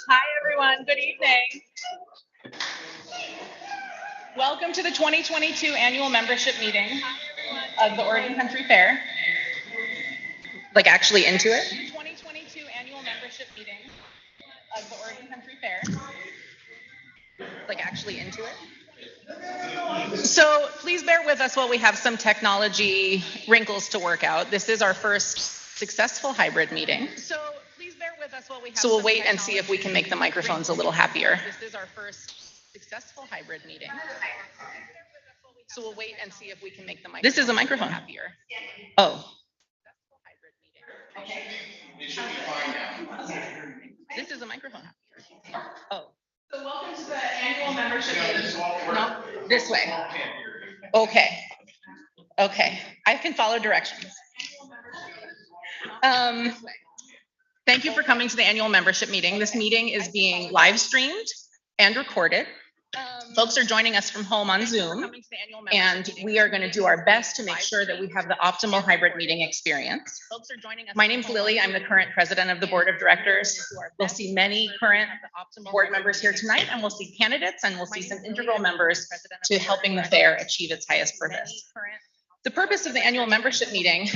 Hi, everyone. Good evening. Welcome to the 2022 annual membership meeting of the Oregon Country Fair. Like actually into it? 2022 annual membership meeting of the Oregon Country Fair. Like actually into it? So please bear with us while we have some technology wrinkles to work out. This is our first successful hybrid meeting. So please bear with us while we have we'll wait and see if we can make the microphones a little happier. This is our first successful hybrid meeting. So we'll wait and see if we can make the microphone. This is a microphone happier. Oh. Okay. It should be fine now. This is a microphone happier. Oh. So welcome to the annual membership meeting. No, this way. Okay. Okay. I can follow directions. Thank you for coming to the annual membership meeting. This meeting is being live streamed and recorded. Folks are joining us from home on Zoom, and we are going to do our best to make sure that we have the optimal hybrid meeting experience. My name's Lily. I'm the current president of the board of directors. We'll see many current board members here tonight, and we'll see candidates, and we'll see some integral members to helping the fair achieve its highest purpose. The purpose of the annual membership meeting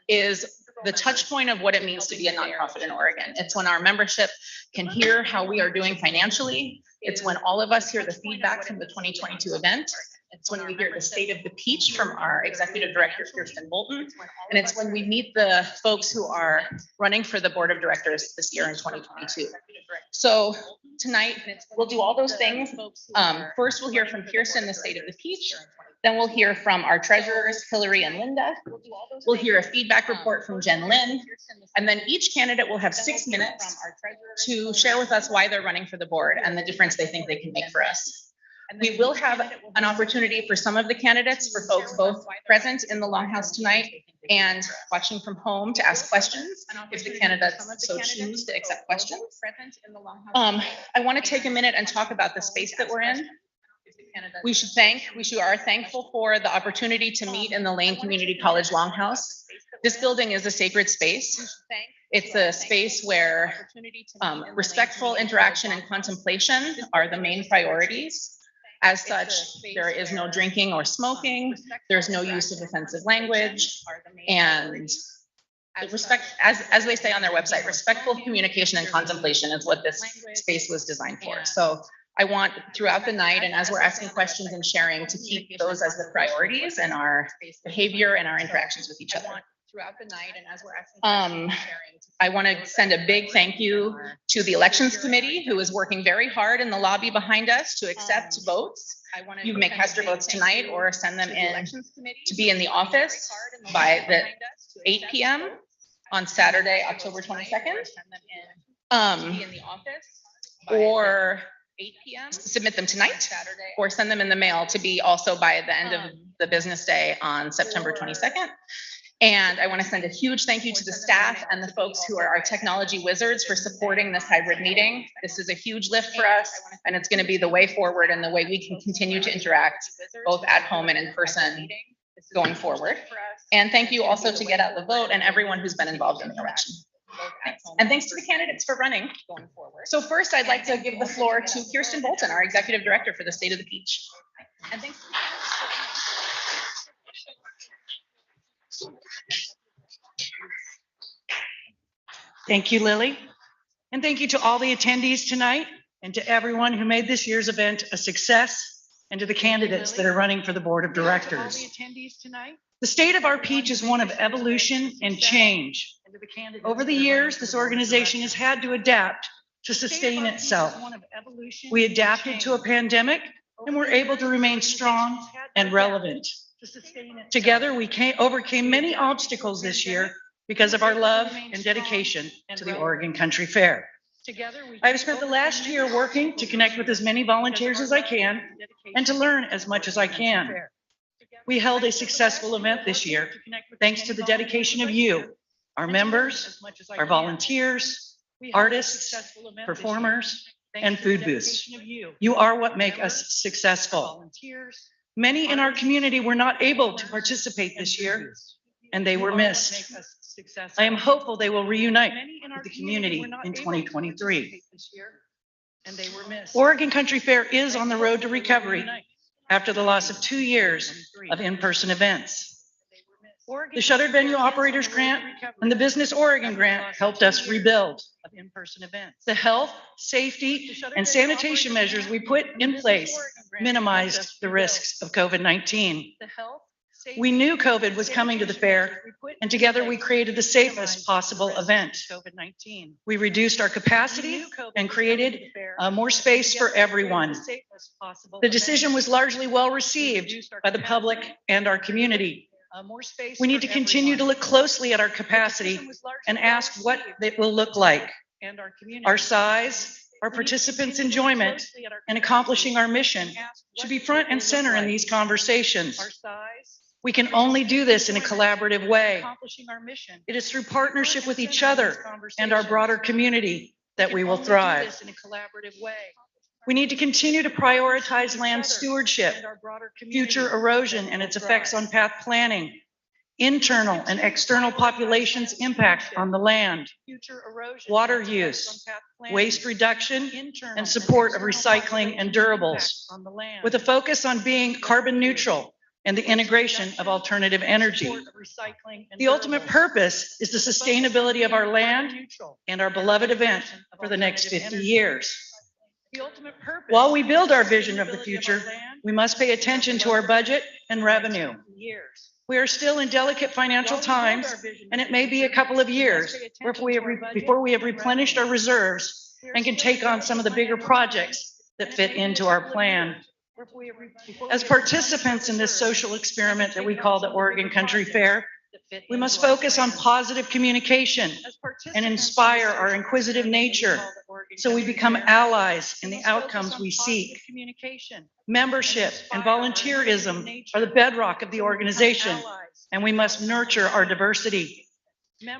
is the touch point of what it means to be a nonprofit in Oregon. It's when our membership can hear how we are doing financially. It's when all of us hear the feedback from the 2022 event. It's when we hear the state of the peach from our executive director, Kirsten Bolton. And it's when we meet the folks who are running for the board of directors this year in 2022. So tonight, we'll do all those things. First, we'll hear from Kirsten, the state of the peach. Then we'll hear from our treasurers, Hillary and Linda. We'll hear a feedback report from Jen Lynn. And then each candidate will have 6 minutes to share with us why they're running for the board and the difference they think they can make for us. We will have an opportunity for some of the candidates, for folks both present in the Longhouse tonight and watching from home, to ask questions if the candidates so choose to accept questions. I want to take a minute and talk about the space that we're in. We are thankful for the opportunity to meet in the Lane Community College Longhouse. This building is a sacred space. It's a space where respectful interaction and contemplation are the main priorities. As such, there is no drinking or smoking. There's no use of offensive language. And respect, as they say on their website, respectful communication and contemplation is what this space was designed for. So I want throughout the night, and as we're asking questions and sharing, to keep those as the priorities in our behavior and our interactions with each other. I want to send a big thank you to the elections committee, who is working very hard in the lobby behind us to accept votes. You may cast your votes tonight or send them in to be in the office by the 8 p.m. on Saturday, October 22nd. Or 8 p.m. submit them tonight, or send them in the mail to be also by the end of the business day on September 22nd. And I want to send a huge thank you to the staff and the folks who are our technology wizards for supporting this hybrid meeting. This is a huge lift for us, and it's going to be the way forward and the way we can continue to interact both at home and in person going forward. And thank you also to Get Out the Vote and everyone who's been involved in the election. And thanks to the candidates for running going forward. So first, I'd like to give the floor to Kirsten Bolton, our executive director for the State of the Peach. And thanks. Thank you, Lily. And thank you to all the attendees tonight and to everyone who made this year's event a success and to the candidates that are running for the board of directors. attendees tonight. The state of our peach is one of evolution and change. Over the years, this organization has had to adapt to sustain itself. We adapted to a pandemic and were able to remain strong and relevant. Together, we overcame many obstacles this year because of our love and dedication to the Oregon Country Fair. I have spent the last year working to connect with as many volunteers as I can and to learn as much as I can. We held a successful event this year, thanks to the dedication of you, our members, our volunteers, artists, performers, and food booths. You are what make us successful. Many in our community were not able to participate this year, and they were missed. I am hopeful they will reunite with the community in 2023. Oregon Country Fair is on the road to recovery after the loss of 2 years of in-person events. The Shuttered Venue Operators Grant and the Business Oregon Grant helped us rebuild. The health, safety, and sanitation measures we put in place minimized the risks of COVID-19. We knew COVID was coming to the fair, and together we created the safest possible event. We reduced our capacity and created more space for everyone. The decision was largely well received by the public and our community. We need to continue to look closely at our capacity and ask what it will look like. Our size, our participants' enjoyment, and accomplishing our mission should be front and center in these conversations. We can only do this in a collaborative way. It is through partnership with each other and our broader community that we will thrive. We need to continue to prioritize land stewardship, future erosion and its effects on path planning, internal and external populations' impact on the land, water use, waste reduction, and support of recycling and durables, with a focus on being carbon neutral and the integration of alternative energy. The ultimate purpose is the sustainability of our land and our beloved event for the next 50 years. While we build our vision of the future, we must pay attention to our budget and revenue. We are still in delicate financial times, and it may be a couple of years before we have replenished our reserves and can take on some of the bigger projects that fit into our plan. As participants in this social experiment that we call the Oregon Country Fair, we must focus on positive communication and inspire our inquisitive nature so we become allies in the outcomes we seek. Membership and volunteerism are the bedrock of the organization, and we must nurture our diversity.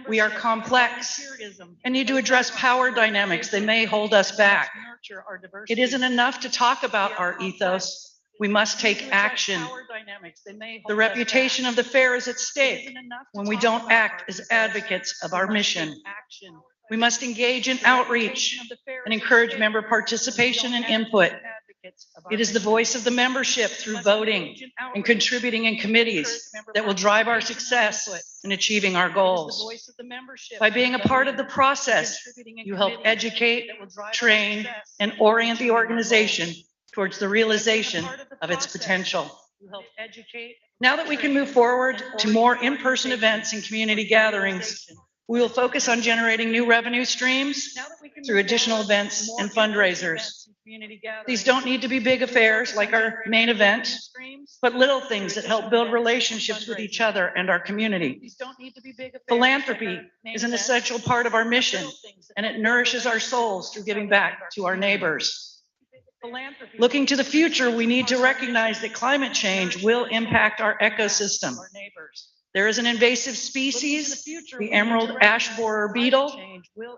We are complex and need to address power dynamics that may hold us back. It isn't enough to talk about our ethos. We must take action. The reputation of the fair is at stake when we don't act as advocates of our mission. We must engage in outreach and encourage member participation and input. It is the voice of the membership through voting and contributing in committees that will drive our success in achieving our goals. By being a part of the process, you help educate, train, and orient the organization towards the realization of its potential. Now that we can move forward to more in-person events and community gatherings, we will focus on generating new revenue streams through additional events and fundraisers. These don't need to be big affairs like our main event, but little things that help build relationships with each other and our community. Philanthropy is an essential part of our mission, and it nourishes our souls through giving back to our neighbors. Looking to the future, we need to recognize that climate change will impact our ecosystem. There is an invasive species, the emerald ash borer beetle,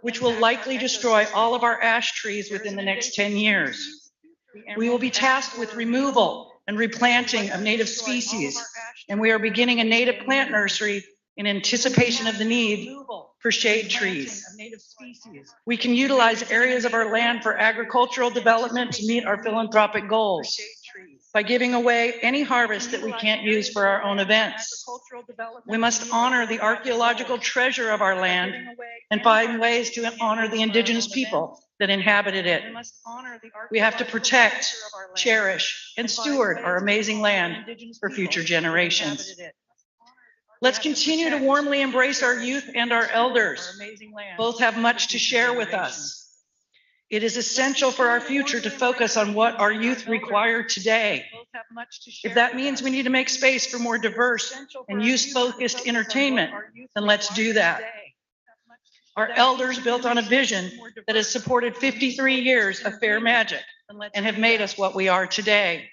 which will likely destroy all of our ash trees within the next 10 years. We will be tasked with removal and replanting of native species, and we are beginning a native plant nursery in anticipation of the need for shade trees. We can utilize areas of our land for agricultural development to meet our philanthropic goals by giving away any harvest that we can't use for our own events. We must honor the archaeological treasure of our land and find ways to honor the indigenous people that inhabited it. We have to protect, cherish, and steward our amazing land for future generations. Let's continue to warmly embrace our youth and our elders. Both have much to share with us. It is essential for our future to focus on what our youth require today. If that means we need to make space for more diverse and youth-focused entertainment, then let's do that. Our elders built on a vision that has supported 53 years of fair magic and have made us what we are today.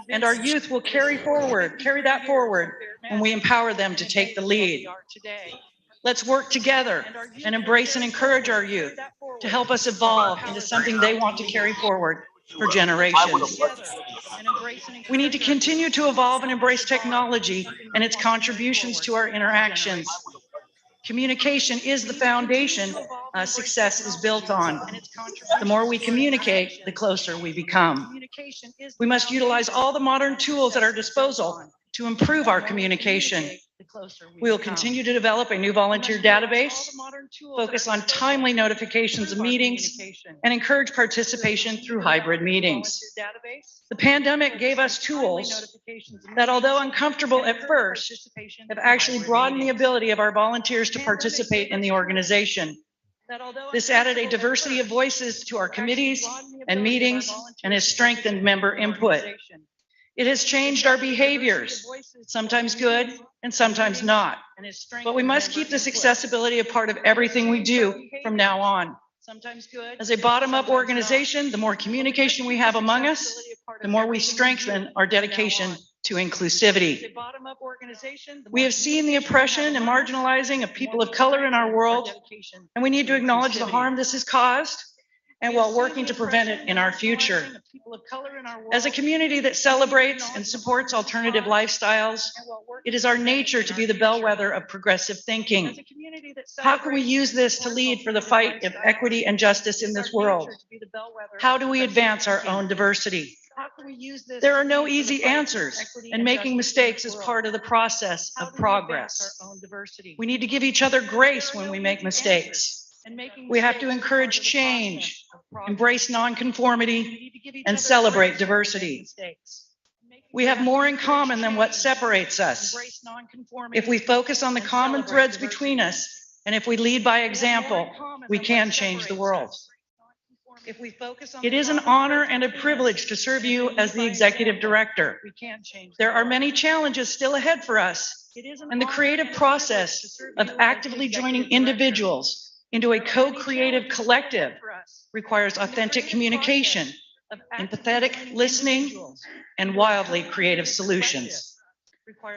And our youth will carry that forward when we empower them to take the lead. Let's work together and embrace and encourage our youth to help us evolve into something they want to carry forward for generations. We need to continue to evolve and embrace technology and its contributions to our interactions. Communication is the foundation success is built on. The more we communicate, the closer we become. We must utilize all the modern tools at our disposal to improve our communication. We will continue to develop a new volunteer database, focus on timely notifications of meetings, and encourage participation through hybrid meetings. The pandemic gave us tools that, although uncomfortable at first, have actually broadened the ability of our volunteers to participate in the organization. This added a diversity of voices to our committees and meetings and has strengthened member input. It has changed our behaviors, sometimes good and sometimes not. But we must keep this accessibility a part of everything we do from now on. As a bottom-up organization, the more communication we have among us, the more we strengthen our dedication to inclusivity. We have seen the oppression and marginalizing of people of color in our world, and we need to acknowledge the harm this has caused, and while working to prevent it in our future. As a community that celebrates and supports alternative lifestyles, it is our nature to be the bellwether of progressive thinking. How can we use this to lead for the fight of equity and justice in this world? How do we advance our own diversity? There are no easy answers, and making mistakes is part of the process of progress. We need to give each other grace when we make mistakes. We have to encourage change, embrace nonconformity, and celebrate diversity. We have more in common than what separates us. If we focus on the common threads between us, and if we lead by example, we can change the world. It is an honor and a privilege to serve you as the executive director. There are many challenges still ahead for us, and the creative process of actively joining individuals into a co-creative collective requires authentic communication, empathetic listening, and wildly creative solutions.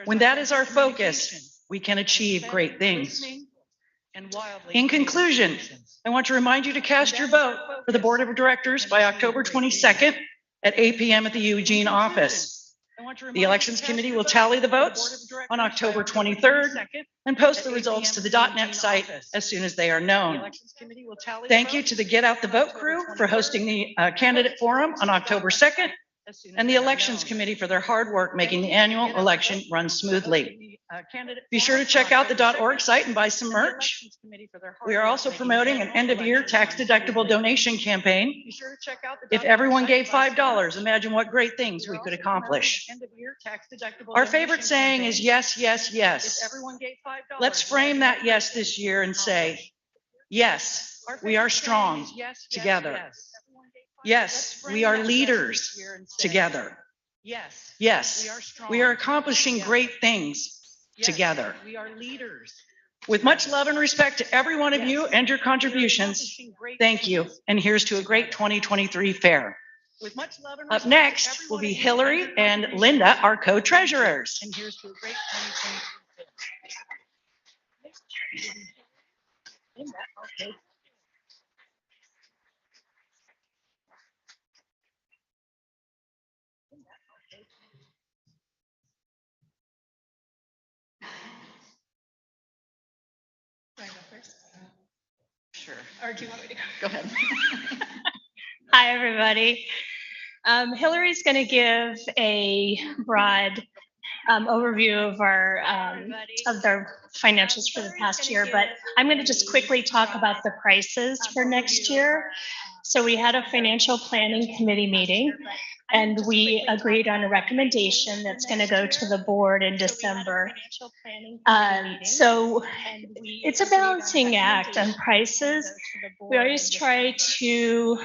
When that is our focus, we can achieve great things. In conclusion, I want to remind you to cast your vote for the Board of Directors by October 22nd at 8 p.m. at the Eugene office. The Elections Committee will tally the votes on October 23rd and post the results to the .net site as soon as they are known. Thank you to the Get Out the Vote crew for hosting the candidate forum on October 2nd, and the Elections Committee for their hard work making the annual election run smoothly. Be sure to check out the .org site and buy some merch. We are also promoting an end-of-year tax-deductible donation campaign. If everyone gave $5, imagine what great things we could accomplish. Our favorite saying is yes, yes, yes. Let's frame that yes this year and say, yes, we are strong together. Yes, we are leaders together. Yes, we are accomplishing great things together. With much love and respect to every one of you and your contributions, thank you. And here's to a great 2023 fair. Up next will be Hillary and Linda, our co-treasurers. And here's to a great 2023. Do I go first? Sure. Or do you want me to go? Go ahead. Hi, everybody. Hillary's going to give a broad overview of our of their financials for the past year, but I'm going to just quickly talk about the prices for next year. So we had a financial planning committee meeting, and we agreed on a recommendation that's going to go to the board in December. So it's a balancing act on prices. We always try to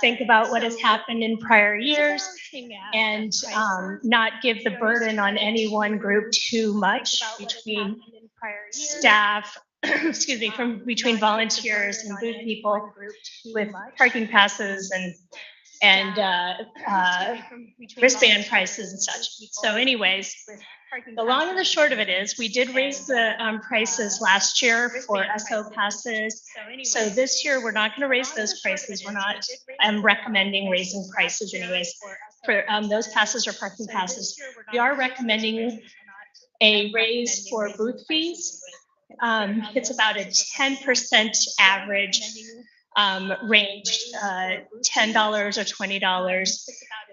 think about what has happened in prior years and not give the burden on any one group too much between staff, excuse me, between volunteers and booth people with parking passes and wristband prices and such. So anyways, the long and the short of it is we did raise the prices last year for SO passes. So this year, we're not going to raise those prices. I'm recommending raising prices anyways for those passes or parking passes. We are recommending a raise for booth fees. It's about a 10% average range, $10 or $20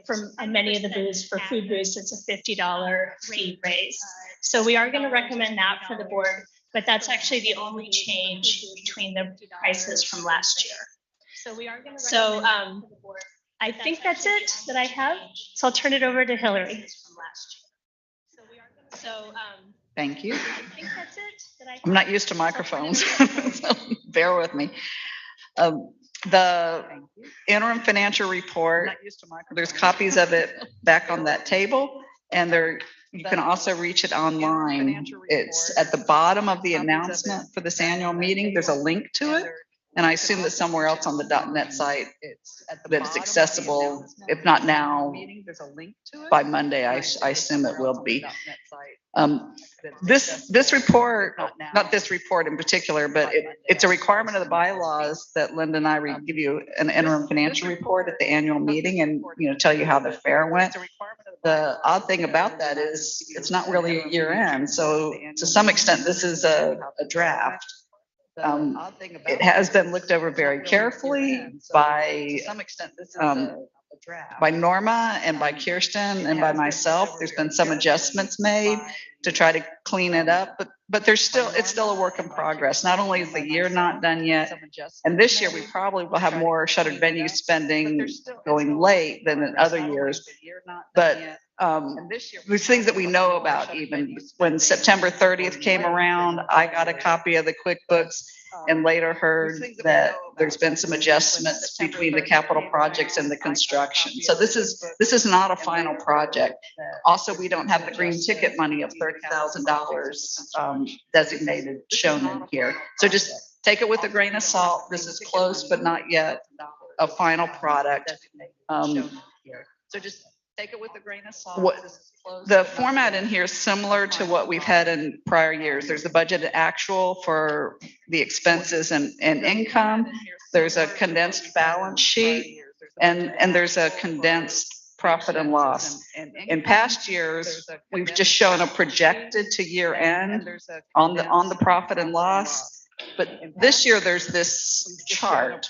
from many of the booths. For food booths, it's a $50 fee raise. So we are going to recommend that for the board, but that's actually the only change between the prices from last year. So I think that's it that I have. So I'll turn it over to Hillary. Thank you. I think that's it that I have. I'm not used to microphones, so bear with me. The interim financial report, there's copies of it back on that table, and you can also reach it online. It's at the bottom of the announcement for this annual meeting. There's a link to it. And I assume that somewhere else on the .net site that it's accessible, if not now, by Monday, I assume it will be. This report, not this report in particular, but it's a requirement of the bylaws that Linda and I give you an interim financial report at the annual meeting and, tell you how the fair went. The odd thing about that is it's not really a year end. So to some extent, this is a draft. It has been looked over very carefully by Norma and by Kirsten and by myself. There's been some adjustments made to try to clean it up, but it's still a work in progress. Not only is the year not done yet, and this year we probably will have more shuttered venue spending going late than in other years, but there's things that we know about. Even when September 30th came around, I got a copy of the QuickBooks and later heard that there's been some adjustments between the capital projects and the construction. So this is not a final project. Also, we don't have the green ticket money of $30,000 designated shown in here. So just take it with a grain of salt. This is close, but not yet a final product. So just take it with a grain of salt. The format in here is similar to what we've had in prior years. There's the budgeted actual for the expenses and income. There's a condensed balance sheet, and there's a condensed profit and loss. In past years, we've just shown a projected to year end on the profit and loss. But this year there's this chart,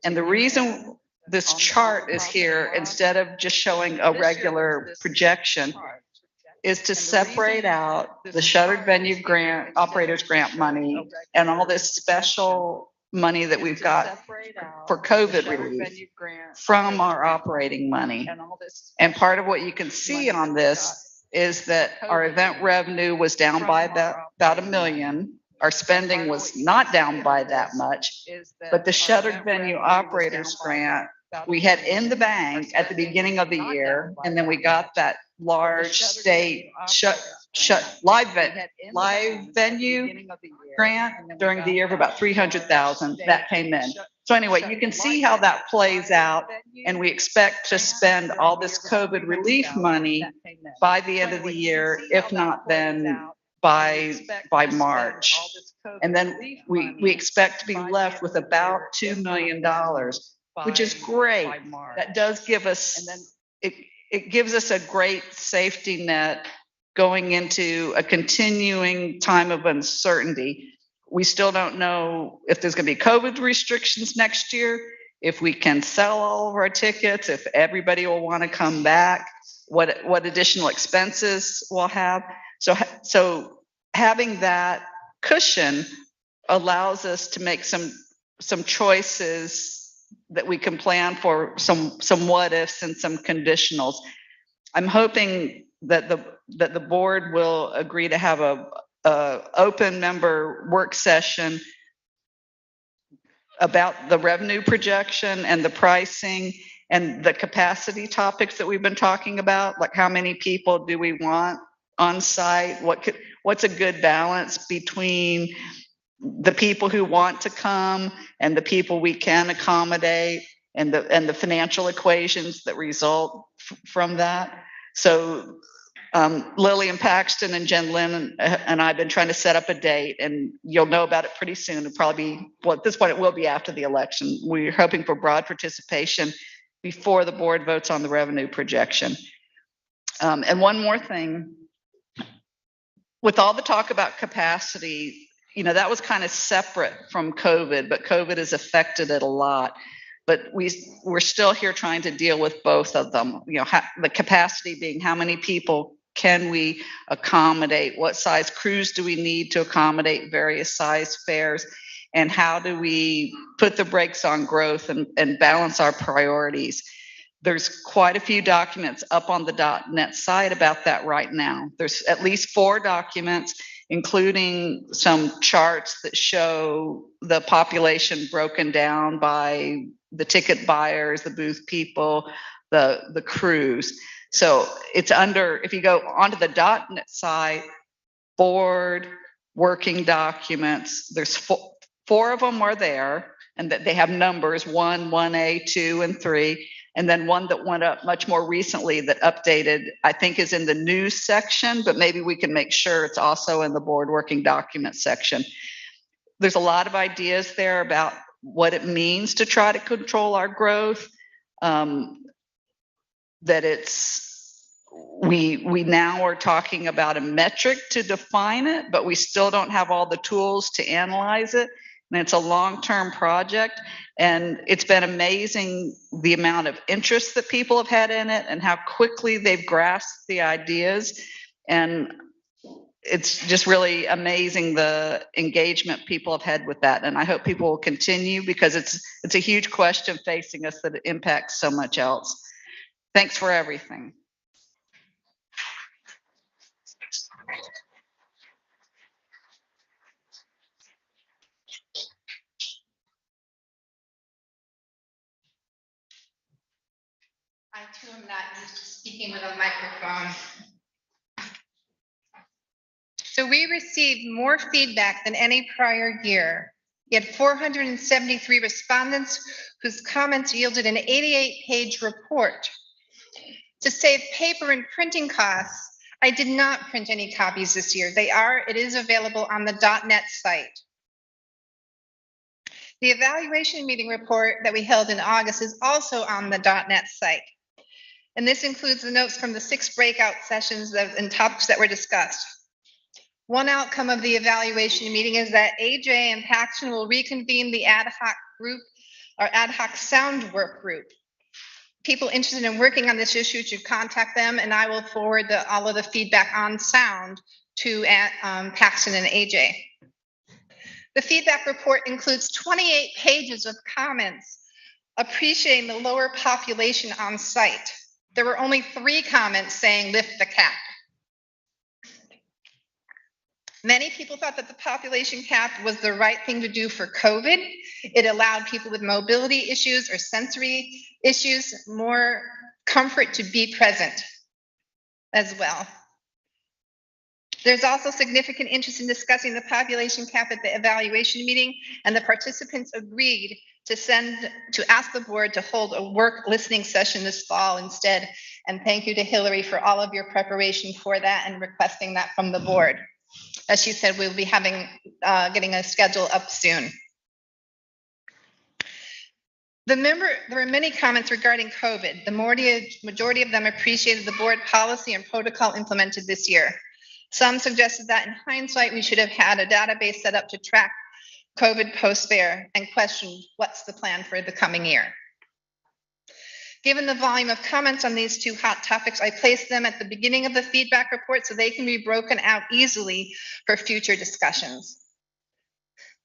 and the reason this chart is here instead of just showing a regular projection is to separate out the shuttered venue grant, operators grant money, and all this special money that we've got for COVID relief from our operating money. And part of what you can see on this is that our event revenue was down by about $1 million. Our spending was not down by that much, but the shuttered venue operators grant we had in the bank at the beginning of the year, and then we got that large state live venue grant during the year of about $300,000 that came in. So anyway, you can see how that plays out, and we expect to spend all this COVID relief money by the end of the year, if not then by March. And then we expect to be left with about $2 million, which is great. That does give us, it gives us a great safety net going into a continuing time of uncertainty. We still don't know if there's going to be COVID restrictions next year, if we can sell all of our tickets, if everybody will want to come back, what additional expenses we'll have. So having that cushion allows us to make some choices that we can plan for, some what ifs and some conditionals. I'm hoping that the board will agree to have a open member work session about the revenue projection and the pricing and the capacity topics that we've been talking about, like how many people do we want on site? What's a good balance between the people who want to come and the people we can accommodate, and the financial equations that result from that. So Lillian Paxton and Jen Lynn and I've been trying to set up a date, and you'll know about it pretty soon. It'll probably be, well, at this point, it will be after the election. We're hoping for broad participation before the board votes on the revenue projection. And one more thing, with all the talk about capacity, that was kind of separate from COVID, but COVID has affected it a lot. But we're still here trying to deal with both of them. The capacity being how many people can we accommodate? What size crews do we need to accommodate various size fares? And how do we put the brakes on growth and balance our priorities? There's quite a few documents up on the .NET site about that right now. There's at least 4 documents, including some charts that show the population broken down by the ticket buyers, the booth people, the crews. So it's under, if you go onto the .NET site, board working documents, there's 4 of them are there, and that they have numbers 1, 1A, 2, and 3. And then one that went up much more recently that updated, I think is in the news section, but maybe we can make sure it's also in the board working document section. There's a lot of ideas there about what it means to try to control our growth. That we now are talking about a metric to define it, but we still don't have all the tools to analyze it. And it's a long-term project, and it's been amazing the amount of interest that people have had in it and how quickly they've grasped the ideas. And it's just really amazing the engagement people have had with that. And I hope people will continue, because it's a huge question facing us that impacts so much else. Thanks for everything. I too am not used to speaking with a microphone. So we received more feedback than any prior year. We had 473 respondents whose comments yielded an 88-page report. To save paper and printing costs, I did not print any copies this year. It is available on the .NET site. The evaluation meeting report that we held in August is also on the .NET site. And this includes the notes from the 6 breakout sessions and topics that were discussed. One outcome of the evaluation meeting is that AJ and Paxton will reconvene the ad hoc group, or ad hoc sound work group. People interested in working on this issue should contact them, and I will forward all of the feedback on sound to Paxton and AJ. The feedback report includes 28 pages of comments appreciating the lower population on site. There were only 3 comments saying lift the cap. Many people thought that the population cap was the right thing to do for COVID. It allowed people with mobility issues or sensory issues more comfort to be present as well. There's also significant interest in discussing the population cap at the evaluation meeting, and the participants agreed to ask the board to hold a work listening session this fall instead. And thank you to Hillary for all of your preparation for that and requesting that from the board. As she said, we'll be getting a schedule up soon. There were many comments regarding COVID. The majority of them appreciated the board policy and protocol implemented this year. Some suggested that in hindsight, we should have had a database set up to track COVID post-fair, and questioned what's the plan for the coming year. Given the volume of comments on these two hot topics, I placed them at the beginning of the feedback report so they can be broken out easily for future discussions.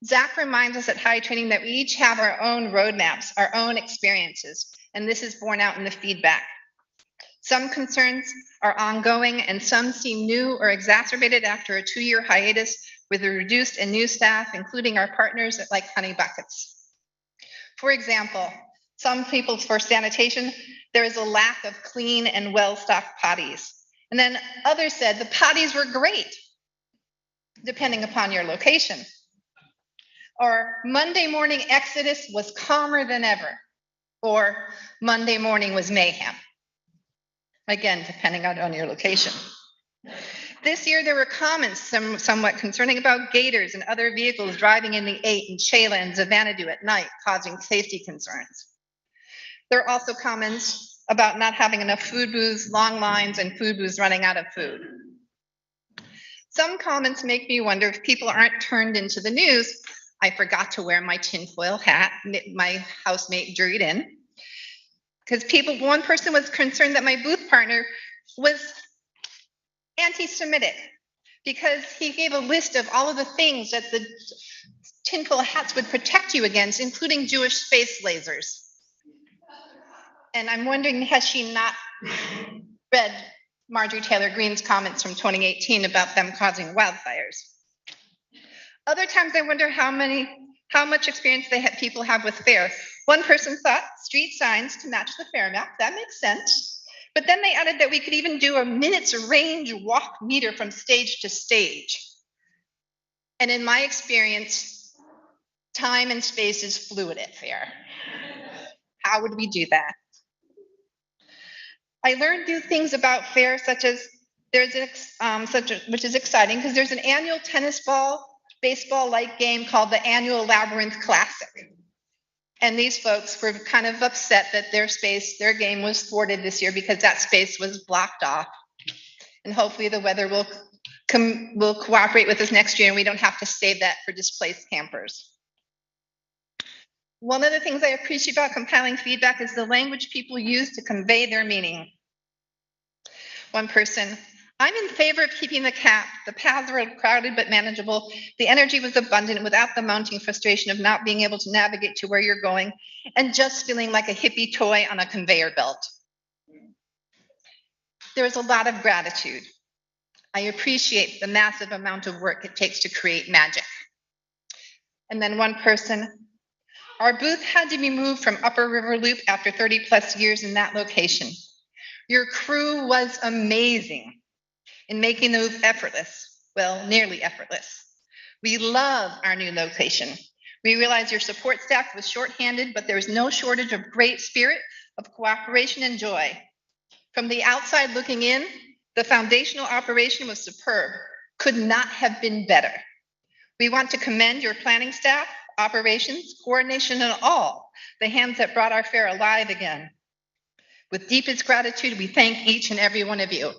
Zach reminds us at High Training that we each have our own roadmaps, our own experiences, and this is borne out in the feedback. Some concerns are ongoing and some seem new or exacerbated after a 2-year hiatus with the reduced and new staff, including our partners like Honey Buckets. For example, some people for sanitation, there is a lack of clean and well-stocked potties. And then others said the potties were great, depending upon your location. Or Monday morning exodus was calmer than ever. Or Monday morning was mayhem. Again, depending on your location. This year, there were comments somewhat concerning about gators and other vehicles driving in the 8 in Shayla and Xanadu at night, causing safety concerns. There are also comments about not having enough food booths, long lines, and food booths running out of food. Some comments make me wonder if people aren't turned into the news. I forgot to wear my tinfoil hat, my housemate drew it in. Because one person was concerned that my booth partner was anti-Semitic because he gave a list of all of the things that the tinfoil hats would protect you against, including Jewish space lasers. And I'm wondering, has she not read Marjorie Taylor Greene's comments from 2018 about them causing wildfires? Other times I wonder how much experience people have with fair. One person thought street signs to match the fair map. That makes sense. But then they added that we could even do a minutes range walk meter from stage to stage. And in my experience, time and space is fluid at fair. How would we do that? I learned new things about fair, such as which is exciting because there's an annual tennis ball, baseball-like game called the annual Labyrinth Classic. And these folks were kind of upset that their game was thwarted this year because that space was blocked off. And hopefully the weather will cooperate with us next year and we don't have to save that for displaced campers. One of the things I appreciate about compiling feedback is the language people use to convey their meaning. One person, I'm in favor of keeping the cap. The paths were crowded but manageable. The energy was abundant without the mounting frustration of not being able to navigate to where you're going and just feeling like a hippie toy on a conveyor belt. There is a lot of gratitude. I appreciate the massive amount of work it takes to create magic. And then one person, our booth had to be moved from Upper River Loop after 30 plus years in that location. Your crew was amazing in making the move effortless, well, nearly effortless. We love our new location. We realize your support staff was shorthanded, but there was no shortage of great spirit, of cooperation and joy. From the outside looking in, the foundational operation was superb, could not have been better. We want to commend your planning staff, operations, coordination, and all the hands that brought our fair alive again. With deepest gratitude, we thank each and every one of you.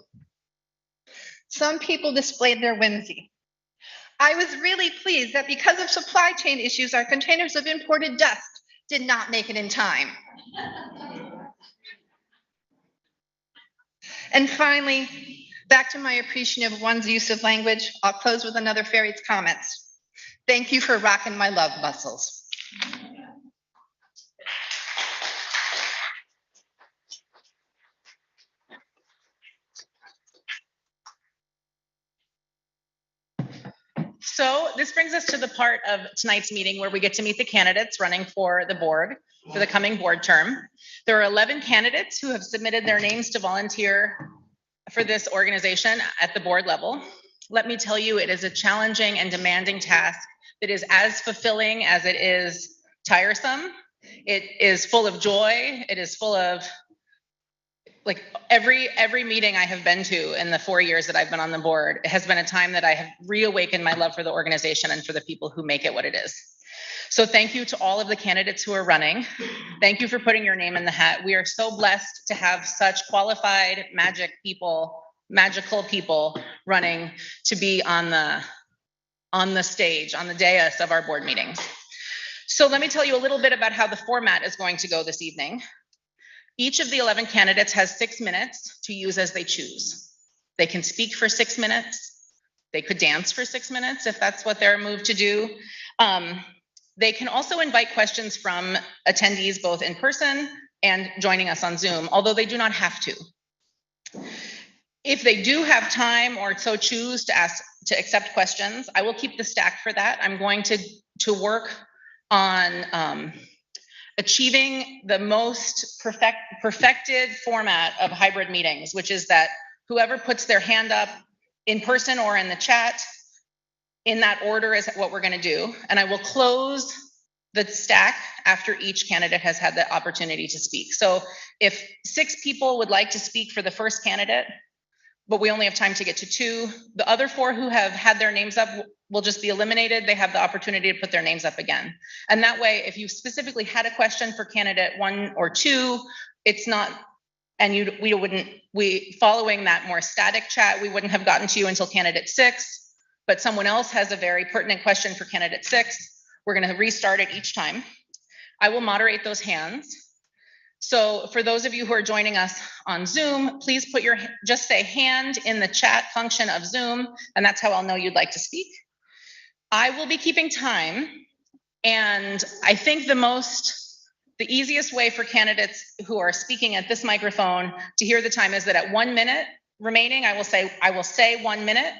Some people displayed their whimsy. I was really pleased that because of supply chain issues, our containers of imported dust did not make it in time. And finally, back to my appreciation of one's use of language, I'll close with another fairy's comments. Thank you for rocking my love muscles. So this brings us to the part of tonight's meeting where we get to meet the candidates running for the board for the coming board term. There are 11 candidates who have submitted their names to volunteer for this organization at the board level. Let me tell you, it is a challenging and demanding task that is as fulfilling as it is tiresome. It is full of joy. It is full of, like, every meeting I have been to in the 4 years that I've been on the board, it has been a time that I have reawakened my love for the organization and for the people who make it what it is. So thank you to all of the candidates who are running. Thank you for putting your name in the hat. We are so blessed to have such qualified magical people running to be on the on the stage, on the dais of our board meetings. So let me tell you a little bit about how the format is going to go this evening. Each of the 11 candidates has 6 minutes to use as they choose. They can speak for 6 minutes. They could dance for 6 minutes if that's what they're moved to do. They can also invite questions from attendees both in person and joining us on Zoom, although they do not have to. If they do have time or so choose to accept questions, I will keep the stack for that. I'm going to work on achieving the most perfected format of hybrid meetings, which is that whoever puts their hand up in person or in the chat, in that order is what we're going to do. And I will close the stack after each candidate has had the opportunity to speak. So if 6 people would like to speak for the first candidate, but we only have time to get to 2, the other 4 who have had their names up will just be eliminated. They have the opportunity to put their names up again. And that way, if you specifically had a question for candidate 1 or 2, it's not, and we following that more static chat, we wouldn't have gotten to you until candidate 6, but someone else has a very pertinent question for candidate 6. We're going to restart it each time. I will moderate those hands. So for those of you who are joining us on Zoom, please just say hand in the chat function of Zoom, and that's how I'll know you'd like to speak. I will be keeping time, and I think the easiest way for candidates who are speaking at this microphone to hear the time is that at 1 minute remaining, I will say 1 minute,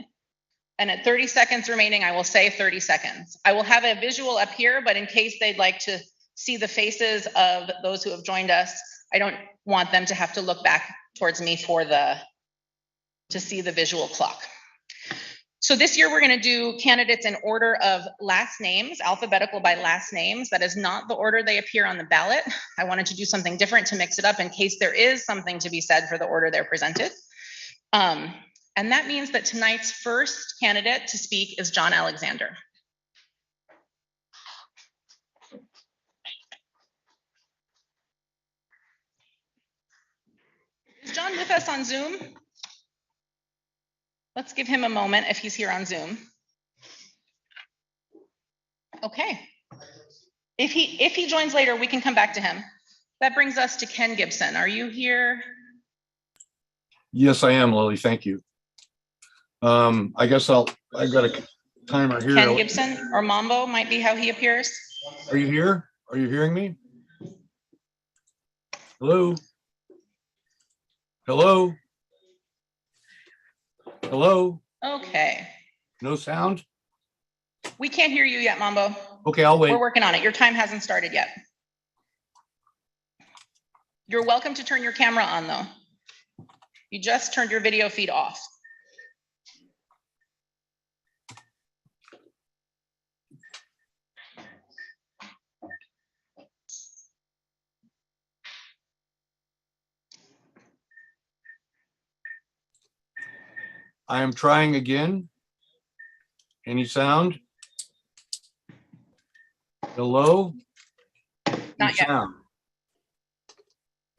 and at 30 seconds remaining, I will say 30 seconds. I will have a visual up here, but in case they'd like to see the faces of those who have joined us, I don't want them to have to look back towards me to see the visual clock. So this year we're going to do candidates in order of last names, alphabetical by last names. That is not the order they appear on the ballot. I wanted to do something different to mix it up in case there is something to be said for the order they're presented. And that means that tonight's first candidate to speak is John Alexander. Is John with us on Zoom? Let's give him a moment if he's here on Zoom. Okay. If he joins later, we can come back to him. That brings us to Ken Gibson. Are you here? Yes, I am, Lily. Thank you. I guess I've got a timer here. Ken Gibson or Mambo might be how he appears. Are you here? Are you hearing me? Hello? Hello? Hello? Okay. No sound? We can't hear you yet, Mambo. Okay, I'll wait. We're working on it. Your time hasn't started yet. You're welcome to turn your camera on though. You just turned your video feed off. I am trying again. Any sound? Hello? Not yet. Sound.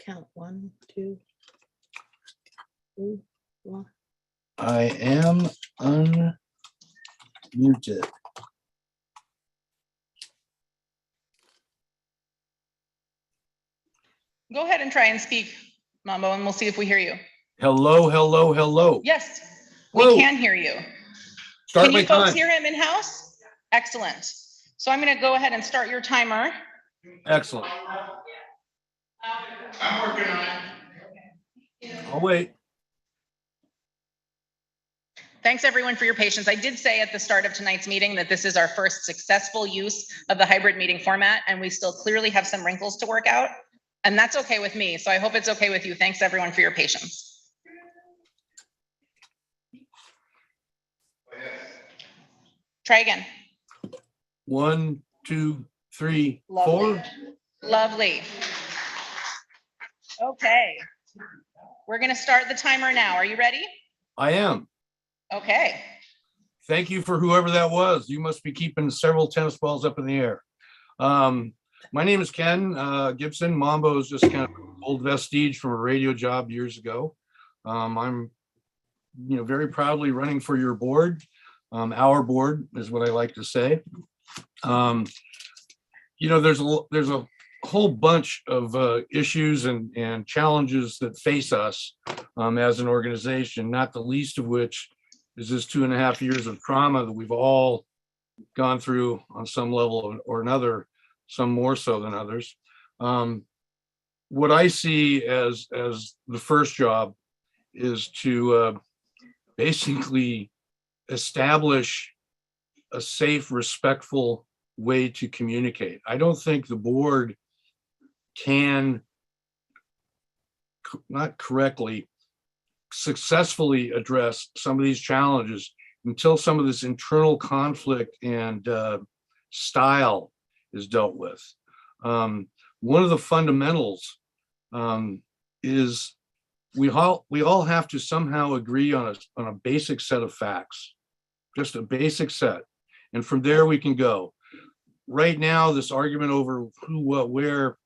Count 1, 2, 3, 4. I am unmuted. Go ahead and try and speak, Mambo, and we'll see if we hear you. Hello, hello, hello. Yes, Whoa. we can hear you. Start Can my you folks time. hear him in house? Excellent. So I'm going to go ahead and start your timer. Excellent. I'm working on it. I'll wait. Thanks everyone for your patience. I did say at the start of tonight's meeting that this is our first successful use of the hybrid meeting format, and we still clearly have some wrinkles to work out. And that's okay with me. So I hope it's okay with you. Thanks everyone for your patience. Try again. 1, 2, 3, Lovely. 4. Lovely. Okay. We're going to start the timer now. Are you ready? I am. Okay. Thank you for whoever that was. You must be keeping several tennis balls up in the air. My name is Ken Gibson. Mambo is just kind of old vestige from a radio job years ago. I'm, very proudly running for your board. Our board is what I like to say. There's a whole bunch of issues and challenges that face us as an organization, not the least of which is this 2.5 years of trauma that we've all gone through on some level or another, some more so than others. What I see as the first job is to basically establish a safe, respectful way to communicate. I don't think the board can not correctly successfully address some of these challenges until some of this internal conflict and style is dealt with. One of the fundamentals is we all have to somehow agree on a basic set of facts, just a basic set, and from there we can go. Right now, this argument over who, what, where,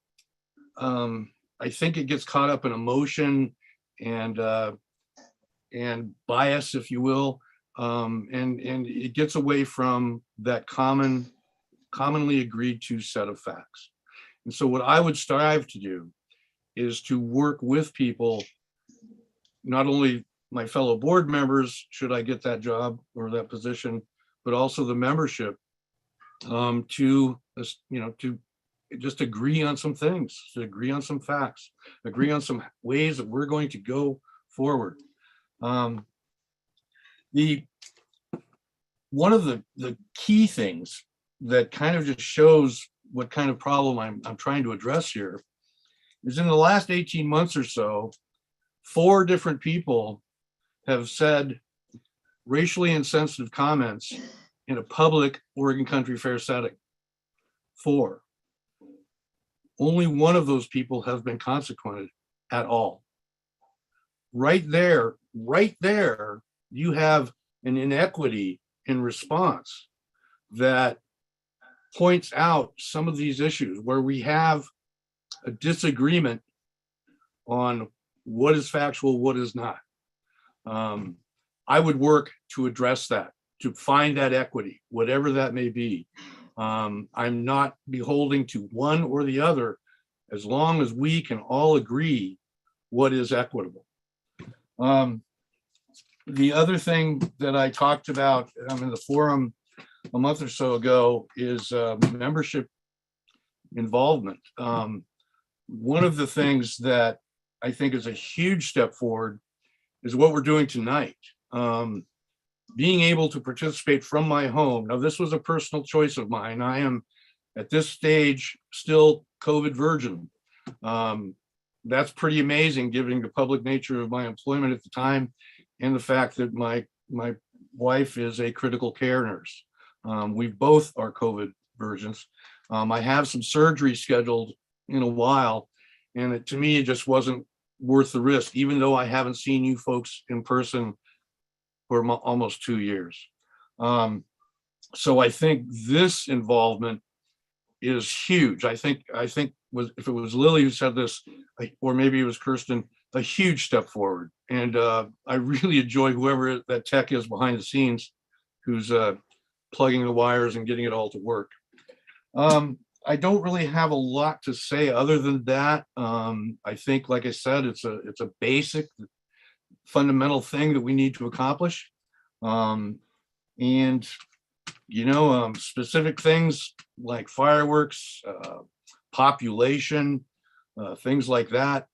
I think it gets caught up in emotion and bias, if you will, and it gets away from that commonly agreed to set of facts. And so what I would strive to do is to work with people, not only my fellow board members, should I get that job or that position, but also the membership, to just agree on some things, to agree on some facts, agree on some ways that we're going to go forward. One of the key things that kind of just shows what kind of problem I'm trying to address here is in the last 18 months or so, 4 different people have said racially insensitive comments in a public Oregon Country Fair setting. 4. Only one of those people has been consequented at all. Right there, you have an inequity in response that points out some of these issues where we have a disagreement on what is factual, what is not. I would work to address that, to find that equity, whatever that may be. I'm not beholden to one or the other, as long as we can all agree what is equitable. The other thing that I talked about in the forum a month or so ago is membership involvement. One of the things that I think is a huge step forward is what we're doing tonight. Being able to participate from my home. Now, this was a personal choice of mine. I am at this stage still COVID virgin. That's pretty amazing given the public nature of my employment at the time and the fact that my wife is a critical care nurse. We both are COVID virgins. I have some surgery scheduled in a while, and to me, it just wasn't worth the risk, even though I haven't seen you folks in person for almost 2 years. So I think this involvement is huge. I think if it was Lily who said this, or maybe it was Kirsten, a huge step forward. And I really enjoy whoever that tech is behind the scenes, who's plugging the wires and getting it all to work. I don't really have a lot to say other than that. I think, like I said, it's a basic, fundamental thing that we need to accomplish. And specific things like fireworks, population, things like that.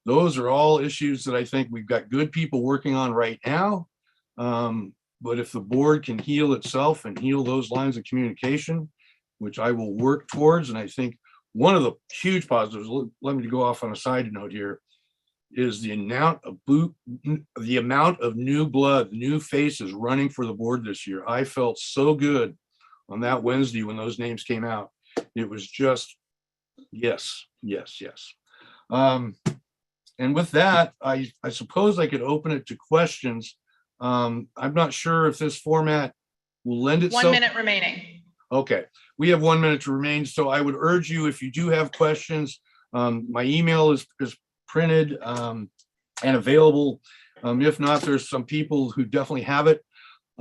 Those are all issues that I think we've got good people working on right now. But if the board can heal itself and heal those lines of communication, which I will work towards, and I think one of the huge positives, let me go off on a side note here, is the amount of new blood, new faces running for the board this year. I felt so good on that Wednesday when those names came out. It was just, yes. And with that, I suppose I could open it to questions. I'm not sure if this format will lend itself. 1 minute remaining. Okay, we have 1 minute to remain. So I would urge you, if you do have questions, my email is printed and available. If not, there's some people who definitely have it.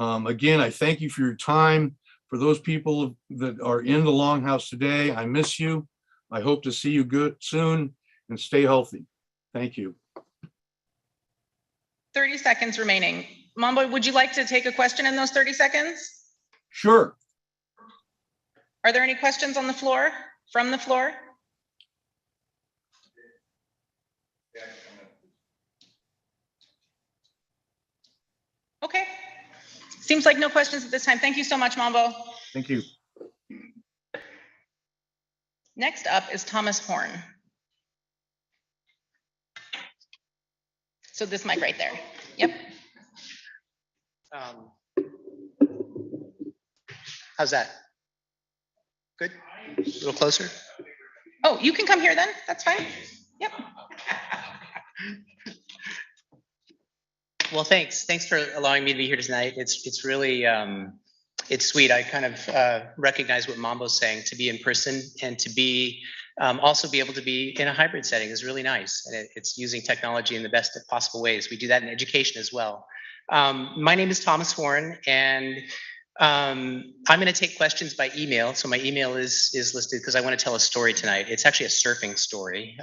Again, I thank you for your time. For those people that are in the Longhouse today, I miss you. I hope to see you good soon and stay healthy. Thank you. 30 seconds remaining. Mambo, would you like to take a question in those 30 seconds? Sure. Are there any questions on the floor, from the floor? Okay. Seems like no questions at this time. Thank you so much, Mambo. Thank you. Next up is Thomas Horn. So this mic right there. Yep. How's that? Good? A little closer? Oh, you can come here then. That's fine. Yep. Well, thanks. Thanks for allowing me to be here tonight. It's really, it's sweet. I kind of recognize what Mambo's saying, to be in person and to be, also be able to be in a hybrid setting is really nice. And it's using technology in the best possible ways. We do that in education as well. My name is Thomas Horn, and I'm going to take questions by email. So my email is listed because I want to tell a story tonight. It's actually a surfing story.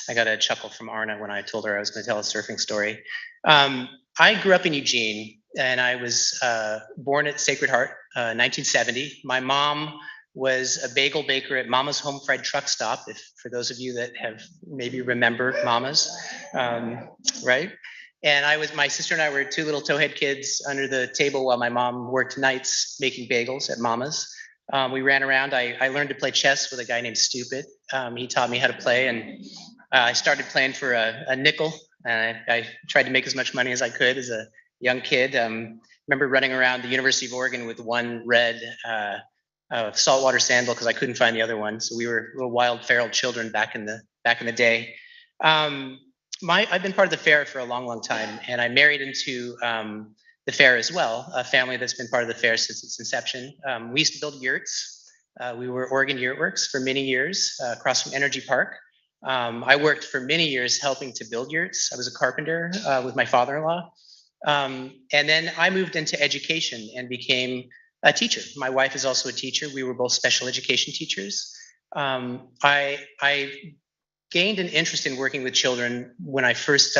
I got a chuckle from Arna when I told her I was going to tell a surfing story. I grew up in Eugene, and I was born at Sacred Heart, 1970. My mom was a bagel baker at Mama's Home Fried Truck Stop, if for those of you that have maybe remember Mama's, right? And my sister and I were two little towhead kids under the table while my mom worked nights making bagels at Mama's. We ran around. I learned to play chess with a guy named Stupid. He taught me how to play, and I started playing for a nickel. And I tried to make as much money as I could as a young kid. Remember running around the University of Oregon with one red saltwater sandal because I couldn't find the other one. So we were little wild feral children back in the day. I've been part of the fair for a long, long time, and I married into the fair as well, a family that's been part of the fair since its inception. We used to build yurts. We were Oregon Yurt Works for many years across from Energy Park. I worked for many years helping to build yurts. I was a carpenter with my father-in-law. And then I moved into education and became a teacher. My wife is also a teacher. We were both special education teachers. I gained an interest in working with children when I first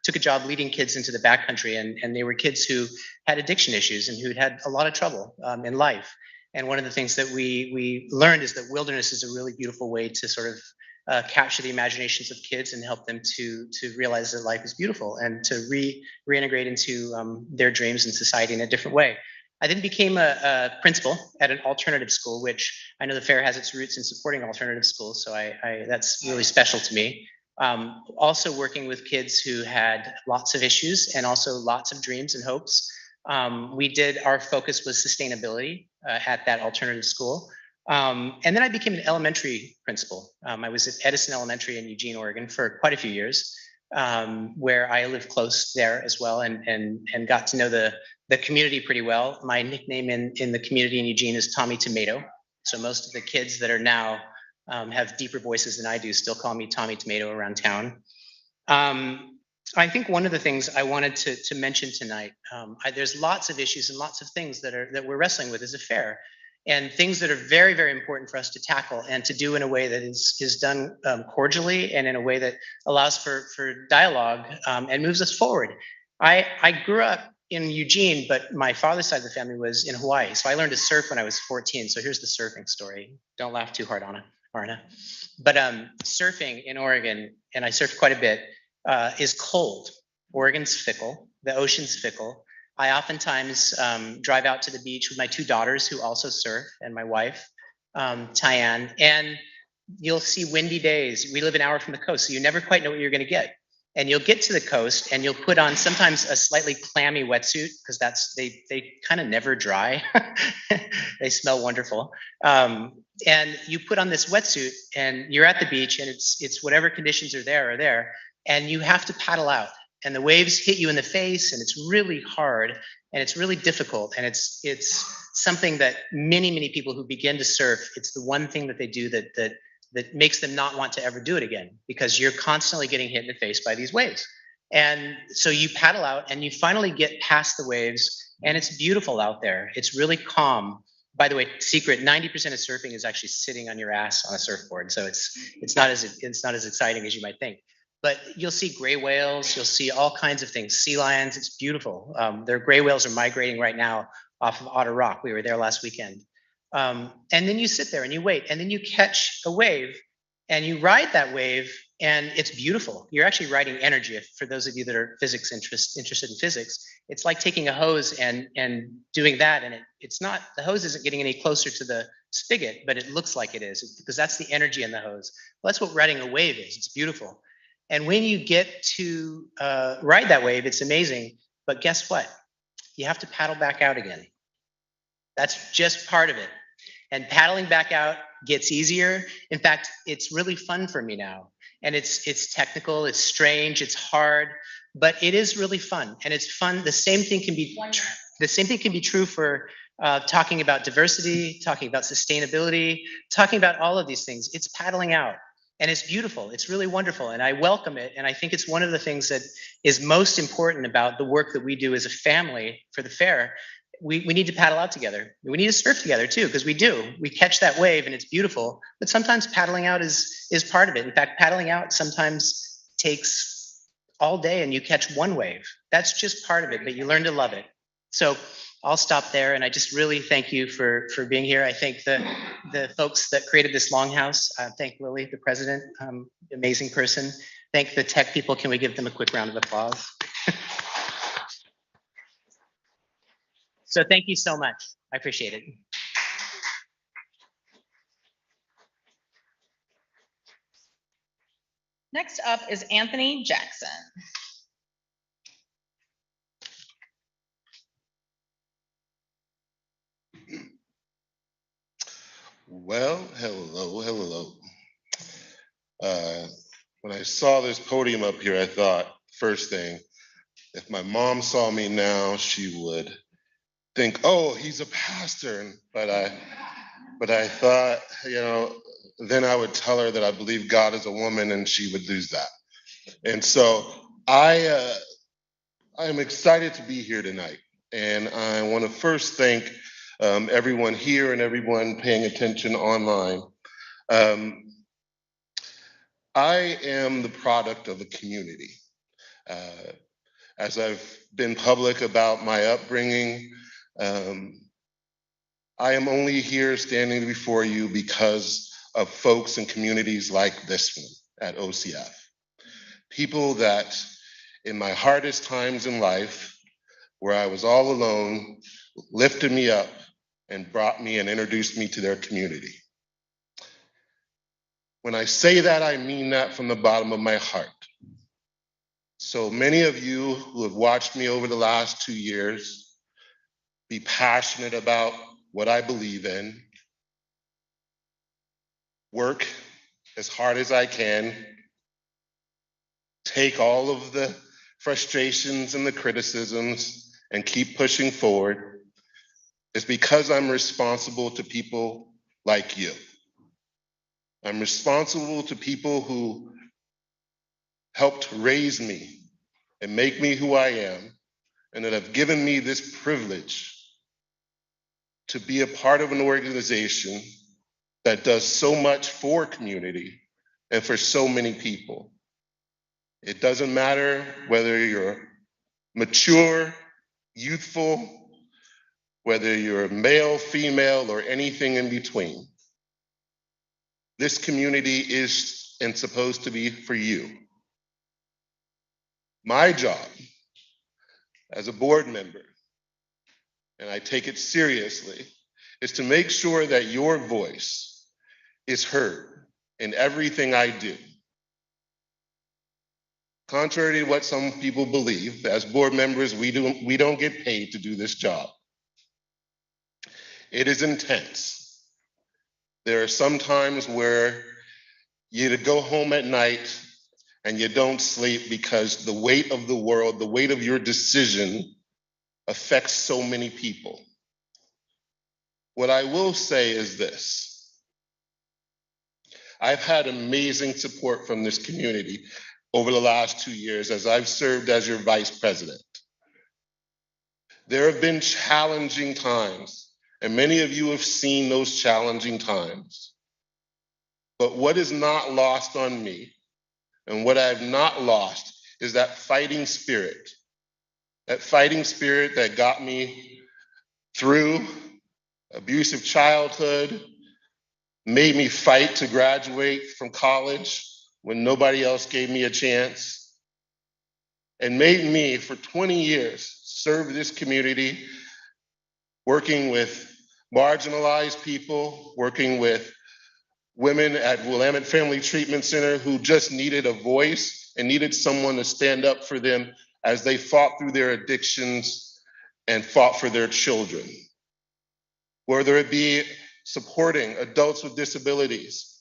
took a job leading kids into the backcountry, and they were kids who had addiction issues and who'd had a lot of trouble in life. And one of the things that we learned is that wilderness is a really beautiful way to sort of capture the imaginations of kids and help them to realize that life is beautiful and to reintegrate into their dreams and society in a different way. I then became a principal at an alternative school, which I know the fair has its roots in supporting alternative schools, so that's really special to me. Also working with kids who had lots of issues and also lots of dreams and hopes. Our focus was sustainability at that alternative school. And then I became an elementary principal. I was at Edison Elementary in Eugene, Oregon for quite a few years, where I lived close there as well and got to know the community pretty well. My nickname in the community in Eugene is Tommy Tomato. So most of the kids that are now have deeper voices than I do still call me Tommy Tomato around town. I think one of the things I wanted to mention tonight, there's lots of issues and lots of things that we're wrestling with as a fair, and things that are very, very important for us to tackle and to do in a way that is done cordially and in a way that allows for dialogue and moves us forward. I grew up in Eugene, but my father's side of the family was in Hawaii. So I learned to surf when I was 14. So here's the surfing story. Don't laugh too hard, Arna. But surfing in Oregon, and I surfed quite a bit, is cold. Oregon's fickle. The ocean's fickle. I oftentimes drive out to the beach with my two daughters who also surf and my wife, Tyann, and you'll see windy days. We live an hour from the coast, so you never quite know what you're going to get. And you'll get to the coast and you'll put on sometimes a slightly clammy wetsuit because they kind of never dry. They smell wonderful. And you put on this wetsuit and you're at the beach and it's whatever conditions are there, and you have to paddle out. And the waves hit you in the face, and it's really hard, and it's really difficult, and it's something that many people who begin to surf, it's the one thing that they do that makes them not want to ever do it again, because you're constantly getting hit in the face by these waves. And so you paddle out, and you finally get past the waves, And it's beautiful out there. It's really calm. By the way, secret, 90% of surfing is actually sitting on your ass on a surfboard. So it's not as exciting as you might think. But you'll see gray whales, you'll see all kinds of things, sea lions, it's beautiful. Their gray whales are migrating right now off of Otter Rock. We were there last weekend. And then you sit there and you wait, and then you catch a wave and you ride that wave, and it's beautiful. You're actually riding energy. For those of you that are interested in physics, it's like taking a hose and doing that, and it's not, the hose isn't getting any closer to the spigot, but it looks like it is, because that's the energy in the hose. Well, that's what riding a wave is. It's beautiful. And when you get to ride that wave, it's amazing. But guess what? You have to paddle back out again. That's just part of it. And paddling back out gets easier. In fact, it's really fun for me now. And it's technical, it's strange, it's hard, but it is really fun. And it's fun. The same thing can be true for talking about diversity, talking about sustainability, talking about all of these things. It's paddling out. And it's beautiful. It's really wonderful. And I welcome it. And I think it's one of the things that is most important about the work that we do as a family for the fair. We need to paddle out together. We need to surf together too, because we do. We catch that wave and it's beautiful. But sometimes paddling out is part of it. In fact, paddling out sometimes takes all day and you catch one wave. That's just part of it, but you learn to love it. So I'll stop there, and I just really thank you for being here. I thank the folks that created this longhouse. Thank Lily, the president, amazing person. Thank the tech people. Can we give them a quick round of applause? So thank you so much. I appreciate it. Next up is Anthony Jackson. Well, hello. When I saw this podium up here, I thought, first thing, if my mom saw me now, she would think, oh, he's a pastor. But I thought, then I would tell her that I believe God is a woman, and she would lose that. And so I am excited to be here tonight. And I want to first thank everyone here and everyone paying attention online. I am the product of a community. As I've been public about my upbringing, I am only here standing before you because of folks and communities like this one at OCF. People that in my hardest times in life, where I was all alone, lifted me up and brought me and introduced me to their community. When I say that, I mean that from the bottom of my heart. So many of you who have watched me over the last 2 years be passionate about what I believe in, work as hard as I can, take all of the frustrations and the criticisms and keep pushing forward, is because I'm responsible to people like you. I'm responsible to people who helped raise me and make me who I am, and that have given me this privilege to be a part of an organization that does so much for community and for so many people. It doesn't matter whether you're mature, youthful, whether you're male, female, or anything in between. This community is and supposed to be for you. My job as a board member, and I take it seriously, is to make sure that your voice is heard in everything I do. Contrary to what some people believe, as board members, we don't get paid to do this job. It is intense. There are some times where you go home at night and you don't sleep because the weight of the world, the weight of your decision affects so many people. What I will say is this: I've had amazing support from this community over the last 2 years as I've served as your vice president. There have been challenging times, and many of you have seen those challenging times. But what is not lost on me, and what I've not lost, is that fighting spirit. That fighting spirit that got me through abusive childhood, made me fight to graduate from college when nobody else gave me a chance, and made me, for 20 years, serve this community, working with marginalized people, working with women at Willamette Family Treatment Center who just needed a voice and needed someone to stand up for them as they fought through their addictions and fought for their children. Whether it be supporting adults with disabilities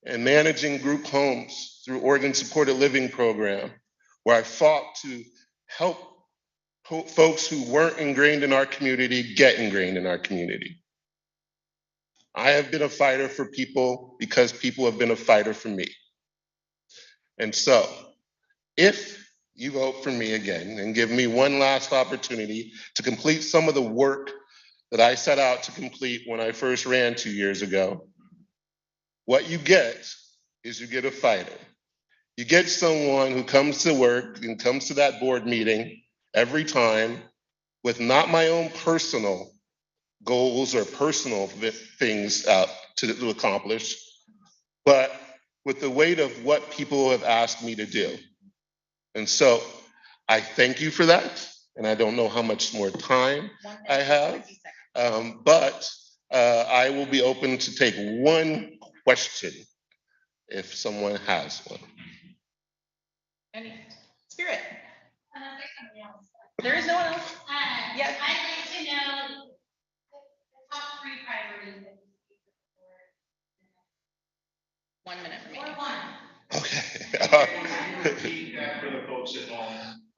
and managing group homes through Oregon Supported Living Program, where I fought to help folks who weren't ingrained in our community get ingrained in our community. I have been a fighter for people because people have been a fighter for me. And so, if you vote for me again and give me one last opportunity to complete some of the work that I set out to complete when I first ran 2 years ago, what you get is you get a fighter. You get someone who comes to work and comes to that board meeting every time with not my own personal goals or personal things to accomplish, but with the weight of what people have asked me to do. And so I thank you for that. And I don't know how much more time I have, but I will be open to take one question if someone has one. Any spirit? There is no one else. Yes. I'd like to know the top 3 priorities. 1 minute for me. Or one. Okay.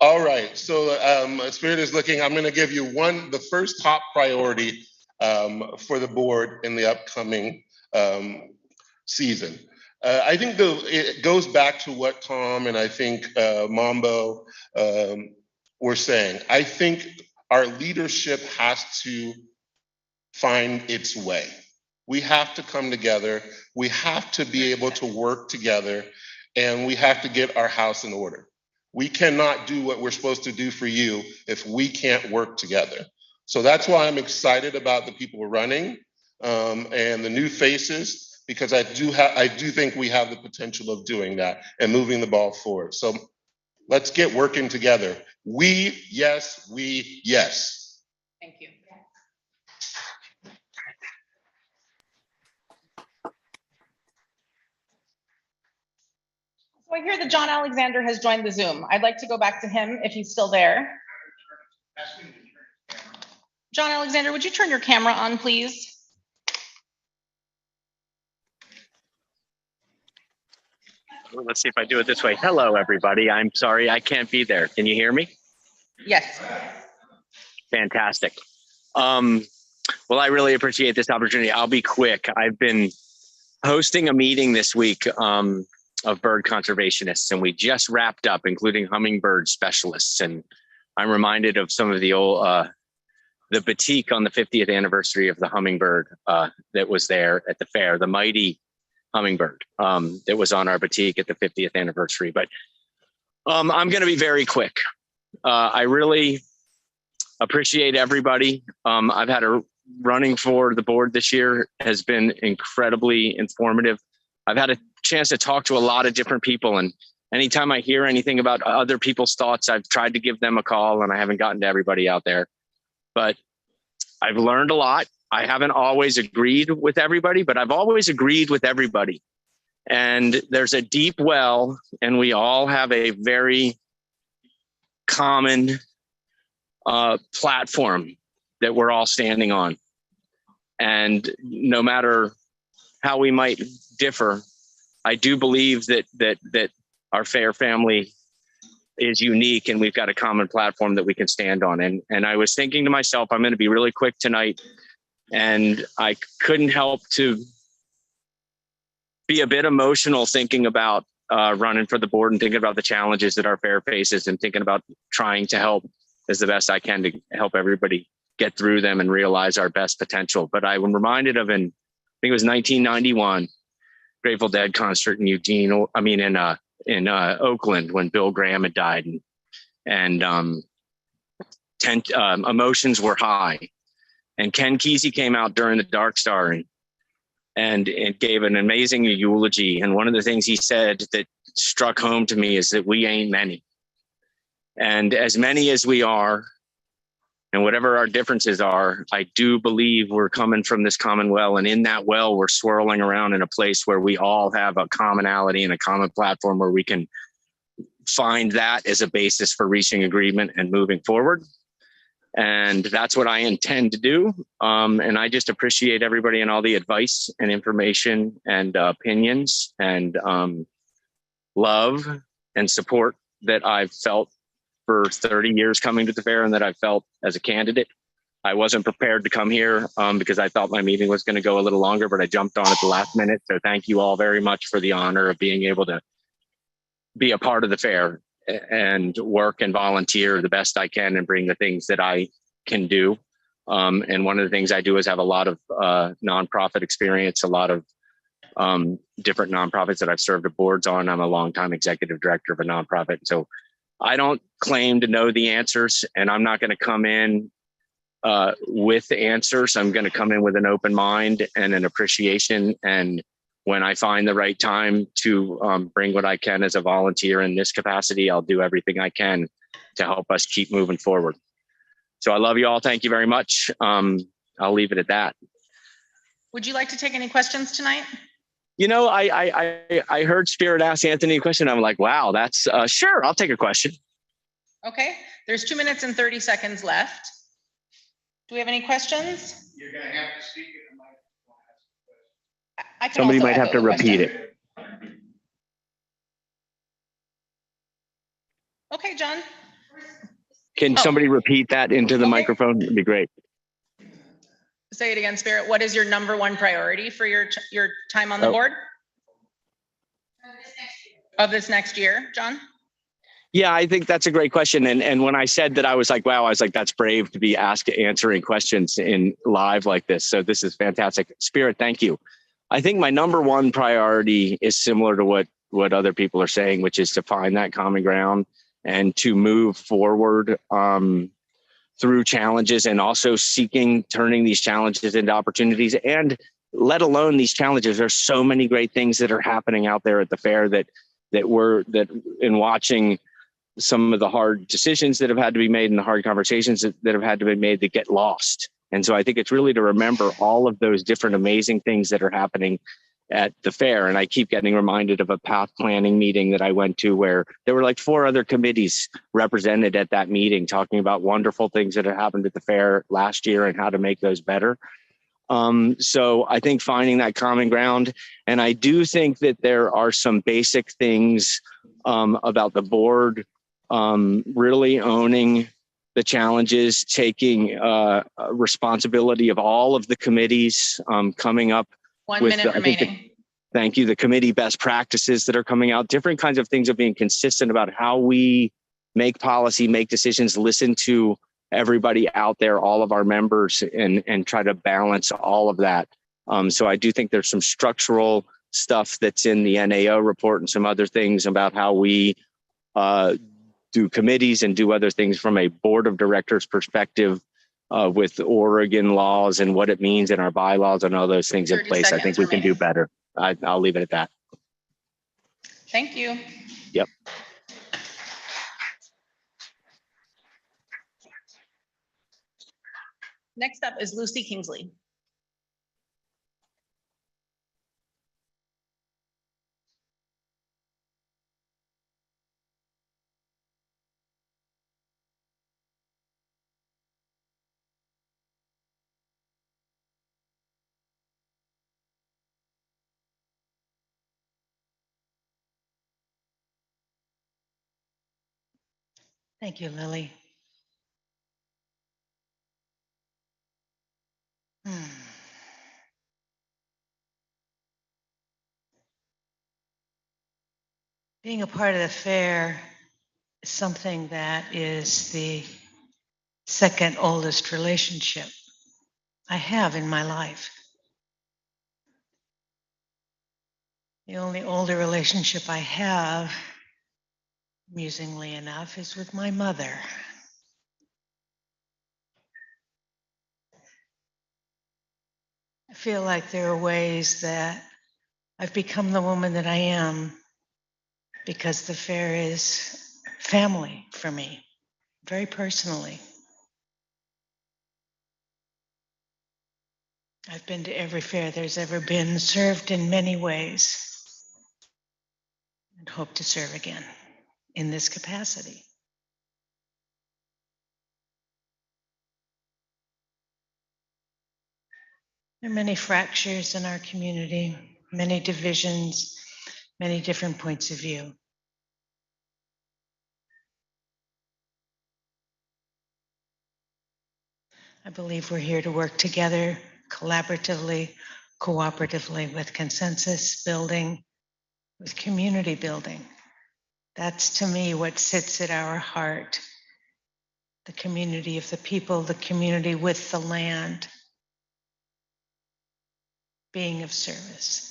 All right. So Spirit is looking. I'm going to give you the first top priority for the board in the upcoming season. I think it goes back to what Tom and I think Mambo were saying. I think our leadership has to find its way. We have to come together. We have to be able to work together, and we have to get our house in order. We cannot do what we're supposed to do for you if we can't work together. So that's why I'm excited about the people running and the new faces, because I do think we have the potential of doing that and moving the ball forward. So let's get working together. We, yes, yes. Thank you. So I hear that John Alexander has joined the Zoom. I'd like to go back to him if he's still there. John Alexander, would you turn your camera on, please? Well, let's see if I do it this way. Hello, everybody. I'm sorry I can't be there. Can you hear me? Yes. Fantastic. Well, I really appreciate this opportunity. I'll be quick. I've been hosting a meeting this week of bird conservationists, and we just wrapped up, including hummingbird specialists. And I'm reminded of some of the old, the batik on the 50th anniversary of the hummingbird that was there at the fair, the mighty hummingbird that was on our batik at the 50th anniversary. But I'm going to be very quick. I really appreciate everybody. I've had a running for the board this year has been incredibly informative. I've had a chance to talk to a lot of different people, and anytime I hear anything about other people's thoughts, I've tried to give them a call, and I haven't gotten to everybody out there. But I've learned a lot. I haven't always agreed with everybody, but I've always agreed with everybody. And there's a deep well, and we all have a very common platform that we're all standing on. And no matter how we might differ, I do believe that our fair family is unique, and we've got a common platform that we can stand on. And I was thinking to myself, I'm going to be really quick tonight, and I couldn't help to be a bit emotional thinking about running for the board and thinking about the challenges that our fair faces and thinking about trying to help as the best I can to help everybody get through them and realize our best potential. But I'm reminded of I think it was 1991, Grateful Dead concert in in Oakland when Bill Graham had died, and emotions were high. And Ken Kesey came out during the Dark Star and it gave an amazing eulogy. And one of the things he said that struck home to me is that we ain't many. And as many as we are, and whatever our differences are, I do believe we're coming from this common well. And in that well, we're swirling around in a place where we all have a commonality and a common platform where we can find that as a basis for reaching agreement and moving forward. And that's what I intend to do. And I just appreciate everybody and all the advice and information and opinions and love and support that I've felt for 30 years coming to the fair and that I felt as a candidate. I wasn't prepared to come here because I thought my meeting was going to go a little longer, but I jumped on at the last minute. So thank you all very much for the honor of being able to be a part of the fair and work and volunteer the best I can and bring the things that I can do. And one of the things I do is have a lot of nonprofit experience, a lot of different nonprofits that I've served at boards on. I'm a longtime executive director of a nonprofit. So I don't claim to know the answers, and I'm not going to come in with the answers. I'm going to come in with an open mind and an appreciation. And when I find the right time to bring what I can as a volunteer in this capacity, I'll do everything I can to help us keep moving forward. So I love you all. Thank you very much. I'll leave it at that. Would you like to take any questions tonight? You know, I heard Spirit ask Anthony a question. I'm like, wow, that's sure. I'll take a question. Okay, there's 2 minutes and 30 seconds left. Do we have any questions? You're gonna have to speak in the microphone. I can Somebody also might have echo to the repeat question. it. Okay, John. Can somebody repeat that into the microphone? It'd be great. Say it again, Spirit. What is your number one priority for your time on the board? Of this next year, John? Yeah, I think that's a great question. And when I said that, I was like, wow, I was like, that's brave to be answering questions in live like this. So this is fantastic. Spirit, thank you. I think my number one priority is similar to what other people are saying, which is to find that common ground and to move forward through challenges and also turning these challenges into opportunities. And let alone these challenges, there's so many great things that are happening out there at the fair that in watching some of the hard decisions that have had to be made and the hard conversations that have had to be made that get lost. And so I think it's really to remember all of those different amazing things that are happening at the fair. And I keep getting reminded of a path planning meeting that I went to where there were like 4 other committees represented at that meeting talking about wonderful things that had happened at the fair last year and how to make those better. So I think finding that common ground, and I do think that there are some basic things about the board really owning the challenges, taking responsibility of all of the committees coming up. 1 minute remaining. Thank you. The committee best practices that are coming out, different kinds of things of being consistent about how we make policy, make decisions, listen to everybody out there, all of our members, and try to balance all of that. So I do think there's some structural stuff that's in the NAO report and some other things about how we do committees and do other things from a board of directors perspective with Oregon laws and what it means in our bylaws and all those things in place. I think we can do better. I'll leave it at that. Thank you. Yep. Next up is Lucy Kingsley. Thank you, Lily. Being a part of the fair is something that is the second oldest relationship I have in my life. The only older relationship I have, amusingly enough, is with my mother. I feel like there are ways that I've become the woman that I am because the fair is family for me, very personally. I've been to every fair there's ever been, served in many ways, and hope to serve again in this capacity. There are many fractures in our community, many divisions, many different points of view. I believe we're here to work together collaboratively, cooperatively, with consensus building, with community building. That's to me what sits at our heart. The community of the people, the community with the land, being of service.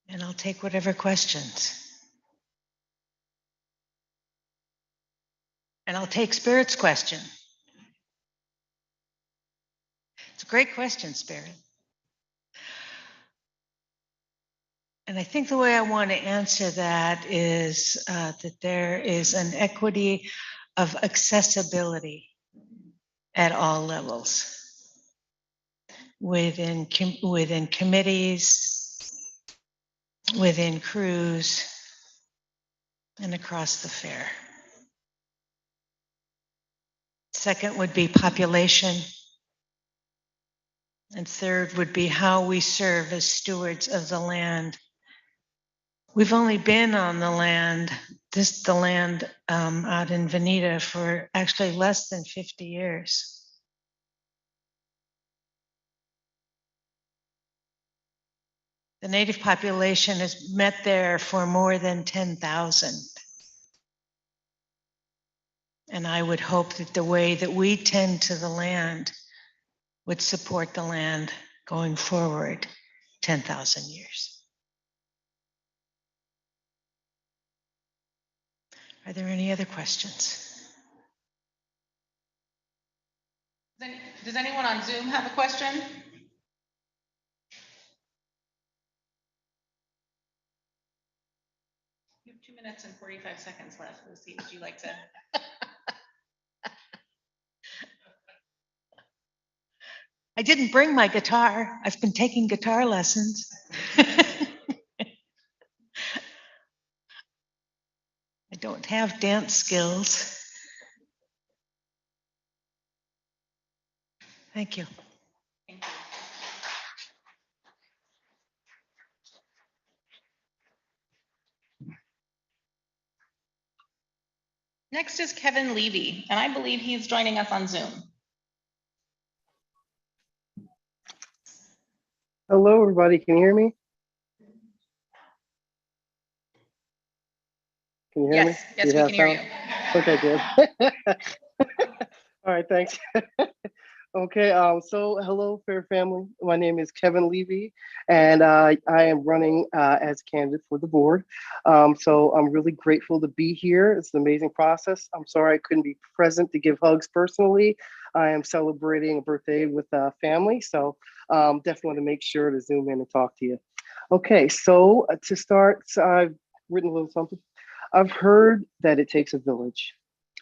And I'll take whatever questions. And I'll take Spirit's question. It's a great question, Spirit. And I think the way I want to answer that is that there is an equity of accessibility at all levels, within committees, within crews, and across the fair. Second would be population. And third would be how we serve as stewards of the land. We've only been on the land, out in Veneta for actually less than 50 years. The native population has met there for more than 10,000. And I would hope that the way that we tend to the land would support the land going forward 10,000 years. Are there any other questions? Does anyone on Zoom have a question? You have 2 minutes and 45 seconds left. Lucy, would you like to? I didn't bring my guitar. I've been taking guitar lessons. I don't have dance skills. Thank you. Thank you. Next is Kevin Levy, and I believe he's joining us on Zoom. Hello, everybody. Can you hear me? Can you hear me? Yes, Do we have can hear sound? you. Okay, good. All right, thanks. Okay, so hello, Fair Family. My name is Kevin Levy, and I am running as a candidate for the board. So I'm really grateful to be here. It's an amazing process. I'm sorry I couldn't be present to give hugs personally. I am celebrating a birthday with family, so definitely want to make sure to zoom in and talk to you. Okay, so to start, I've written a little something. I've heard that it takes a village.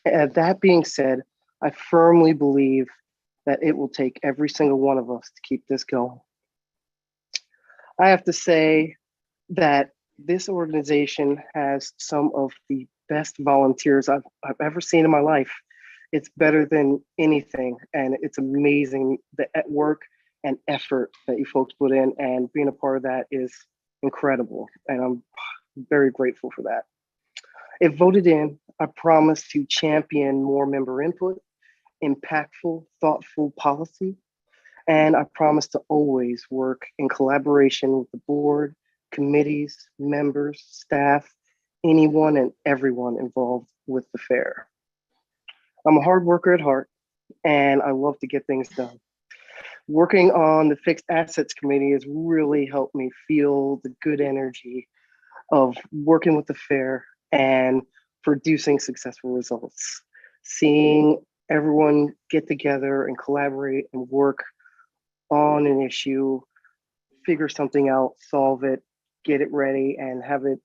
And that being said, I firmly believe that it will take every single one of us to keep this going. I have to say that this organization has some of the best volunteers I've ever seen in my life. It's better than anything, and it's amazing the work and effort that you folks put in, and being a part of that is incredible, and I'm very grateful for that. If voted in, I promise to champion more member input, impactful, thoughtful policy, and I promise to always work in collaboration with the board, committees, members, staff, anyone and everyone involved with the fair. I'm a hard worker at heart, and I love to get things done. Working on the Fixed Assets Committee has really helped me feel the good energy of working with the fair and producing successful results. Seeing everyone get together and collaborate and work on an issue, figure something out, solve it, get it ready, and have it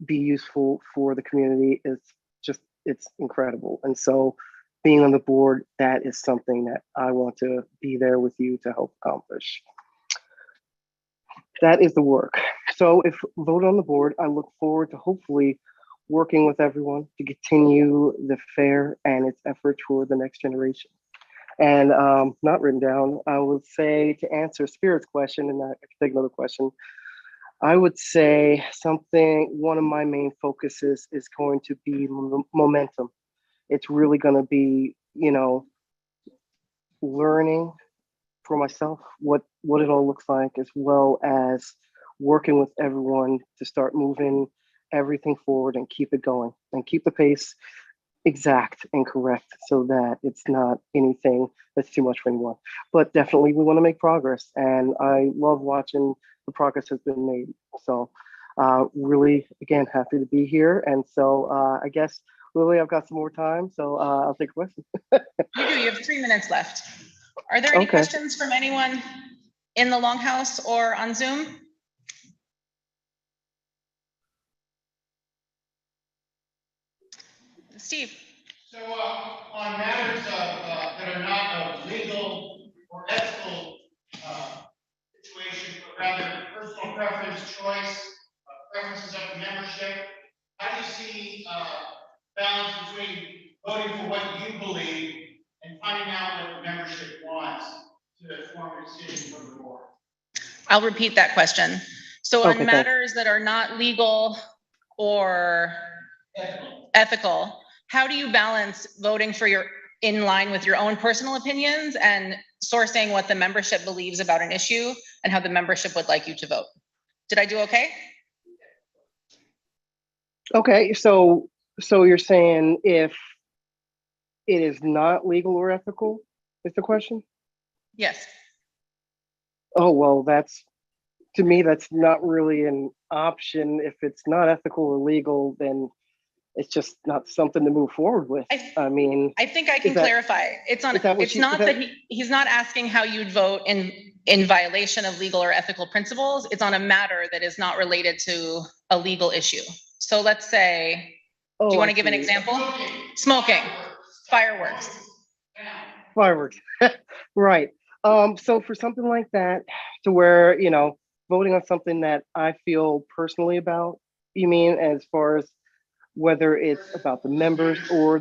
be useful for the community is just, it's incredible. And so being on the board, that is something that I want to be there with you to help accomplish. That is the work. So if voted on the board, I look forward to hopefully working with everyone to continue the fair and its efforts for the next generation. And not written down, I would say to answer Spirit's question, and I can take another question, I would say one of my main focuses is going to be momentum. It's really going to be, learning for myself what it all looks like, as well as working with everyone to start moving everything forward and keep it going and keep the pace exact and correct so that it's not anything that's too much for anyone. But definitely we want to make progress, and I love watching the progress has been made. So really, again, happy to be here. And so I guess, Lily, I've got some more time, so I'll take a question. You do, you have 3 minutes left. Are there any Okay. questions from anyone in the Longhouse or on Zoom? Steve? So on matters that are not of legal or ethical situation, but rather personal preference, choice, preferences of the membership, how do you see balance between voting for what you believe and finding out what the membership wants to form a decision from the board? I'll repeat that question. So Okay, on thanks. matters that are not legal or ethical, how do you balance voting for in line with your own personal opinions and sourcing what the membership believes about an issue and how the membership would like you to vote? Did I do okay? Okay, so you're saying if it is not legal or ethical, is the question? Yes. Oh, well, to me, that's not really an option. If it's not ethical or legal, then it's just not something to move forward with. I think I can clarify. It's not that he's not asking how you'd vote in violation of legal or ethical principles. It's on a matter that is not related to a legal issue. So let's say, do you want to give an example? Smoking, fireworks. Fireworks, right. So for something like that, to where, voting on something that I feel personally about, you mean, as far as whether it's about the members or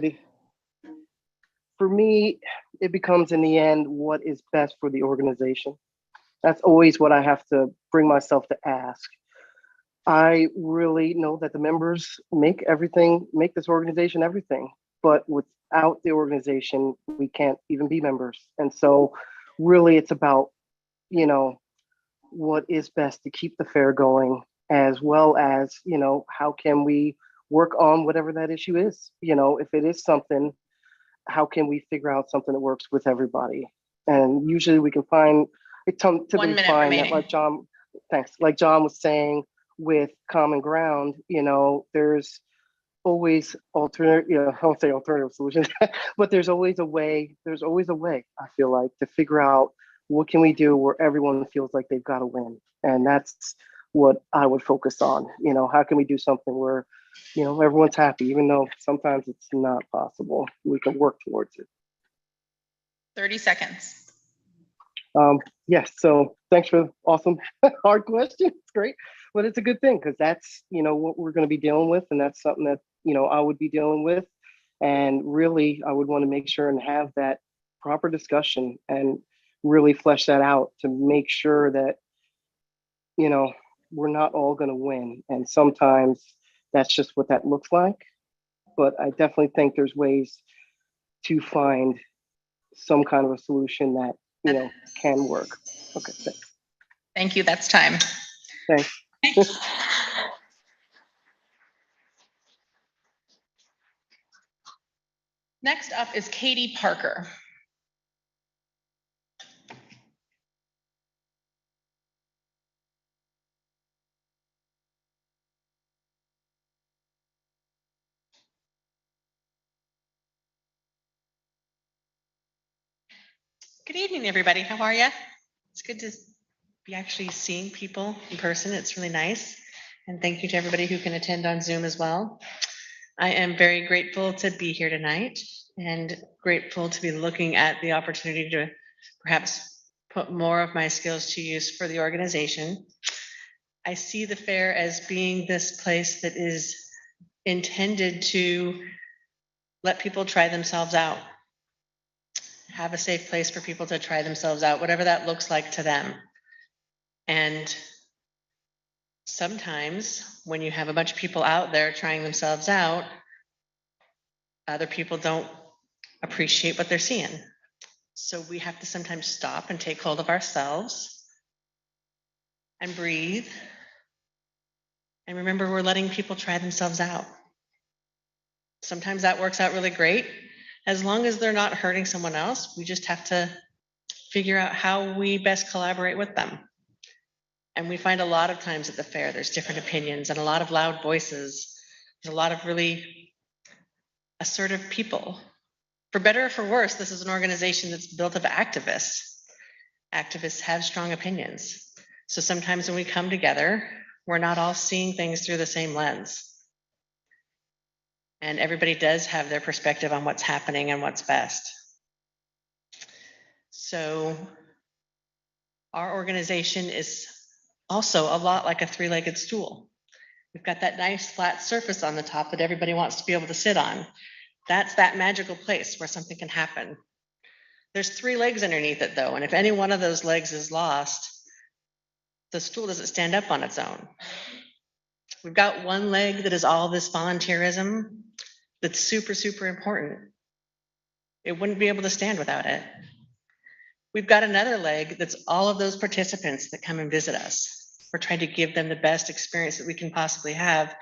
for me, it becomes in the end, what is best for the organization? That's always what I have to bring myself to ask. I really know that the members make this organization everything, but without the organization, we can't even be members. And so really it's about, what is best to keep the fair going, as well as, how can we work on whatever that issue is? If it is something, how can we figure out something that works with everybody? And usually we can find, typically find that, like John, thanks, like John was saying, with common ground, there's always alternate, I won't say alternative solutions, but there's always a way, I feel like, to figure out what can we do where everyone feels like they've got to win. And that's what I would focus on. How can we do something where, everyone's happy, even though sometimes it's not possible. We can work towards it. 30 seconds. Yes, so thanks for the awesome hard question. It's great, but it's a good thing because that's, what we're going to be dealing with, and that's something that, I would be dealing with. And really, I would want to make sure and have that proper discussion and really flesh that out to make sure that, we're not all going to win. And sometimes that's just what that looks like. But I definitely think there's ways to find some kind of a solution that, can work. Okay, thanks. Thank you. That's time. Thanks. Next up is Katie Parker. Good evening, everybody. How are you? It's good to be actually seeing people in person. It's really nice. And thank you to everybody who can attend on Zoom as well. I am very grateful to be here tonight and grateful to be looking at the opportunity to perhaps put more of my skills to use for the organization. I see the fair as being this place that is intended to let people try themselves out. Have a safe place for people to try themselves out, whatever that looks like to them. And sometimes when you have a bunch of people out there trying themselves out, other people don't appreciate what they're seeing. So we have to sometimes stop and take hold of ourselves and breathe. And remember, we're letting people try themselves out. Sometimes that works out really great. As long as they're not hurting someone else, we just have to figure out how we best collaborate with them. And we find a lot of times at the fair, there's different opinions and a lot of loud voices. There's a lot of really assertive people. For better or for worse, this is an organization that's built of activists. Activists have strong opinions. So sometimes when we come together, we're not all seeing things through the same lens. And everybody does have their perspective on what's happening and what's best. So our organization is also a lot like a three-legged stool. We've got that nice flat surface on the top that everybody wants to be able to sit on. That's that magical place where something can happen. There's 3 legs underneath it though, and if any one of those legs is lost, the stool doesn't stand up on its own. We've got one leg that is all this volunteerism that's super, super important. It wouldn't be able to stand without it. We've got another leg that's all of those participants that come and visit us. We're trying to give them the best experience that we can possibly have,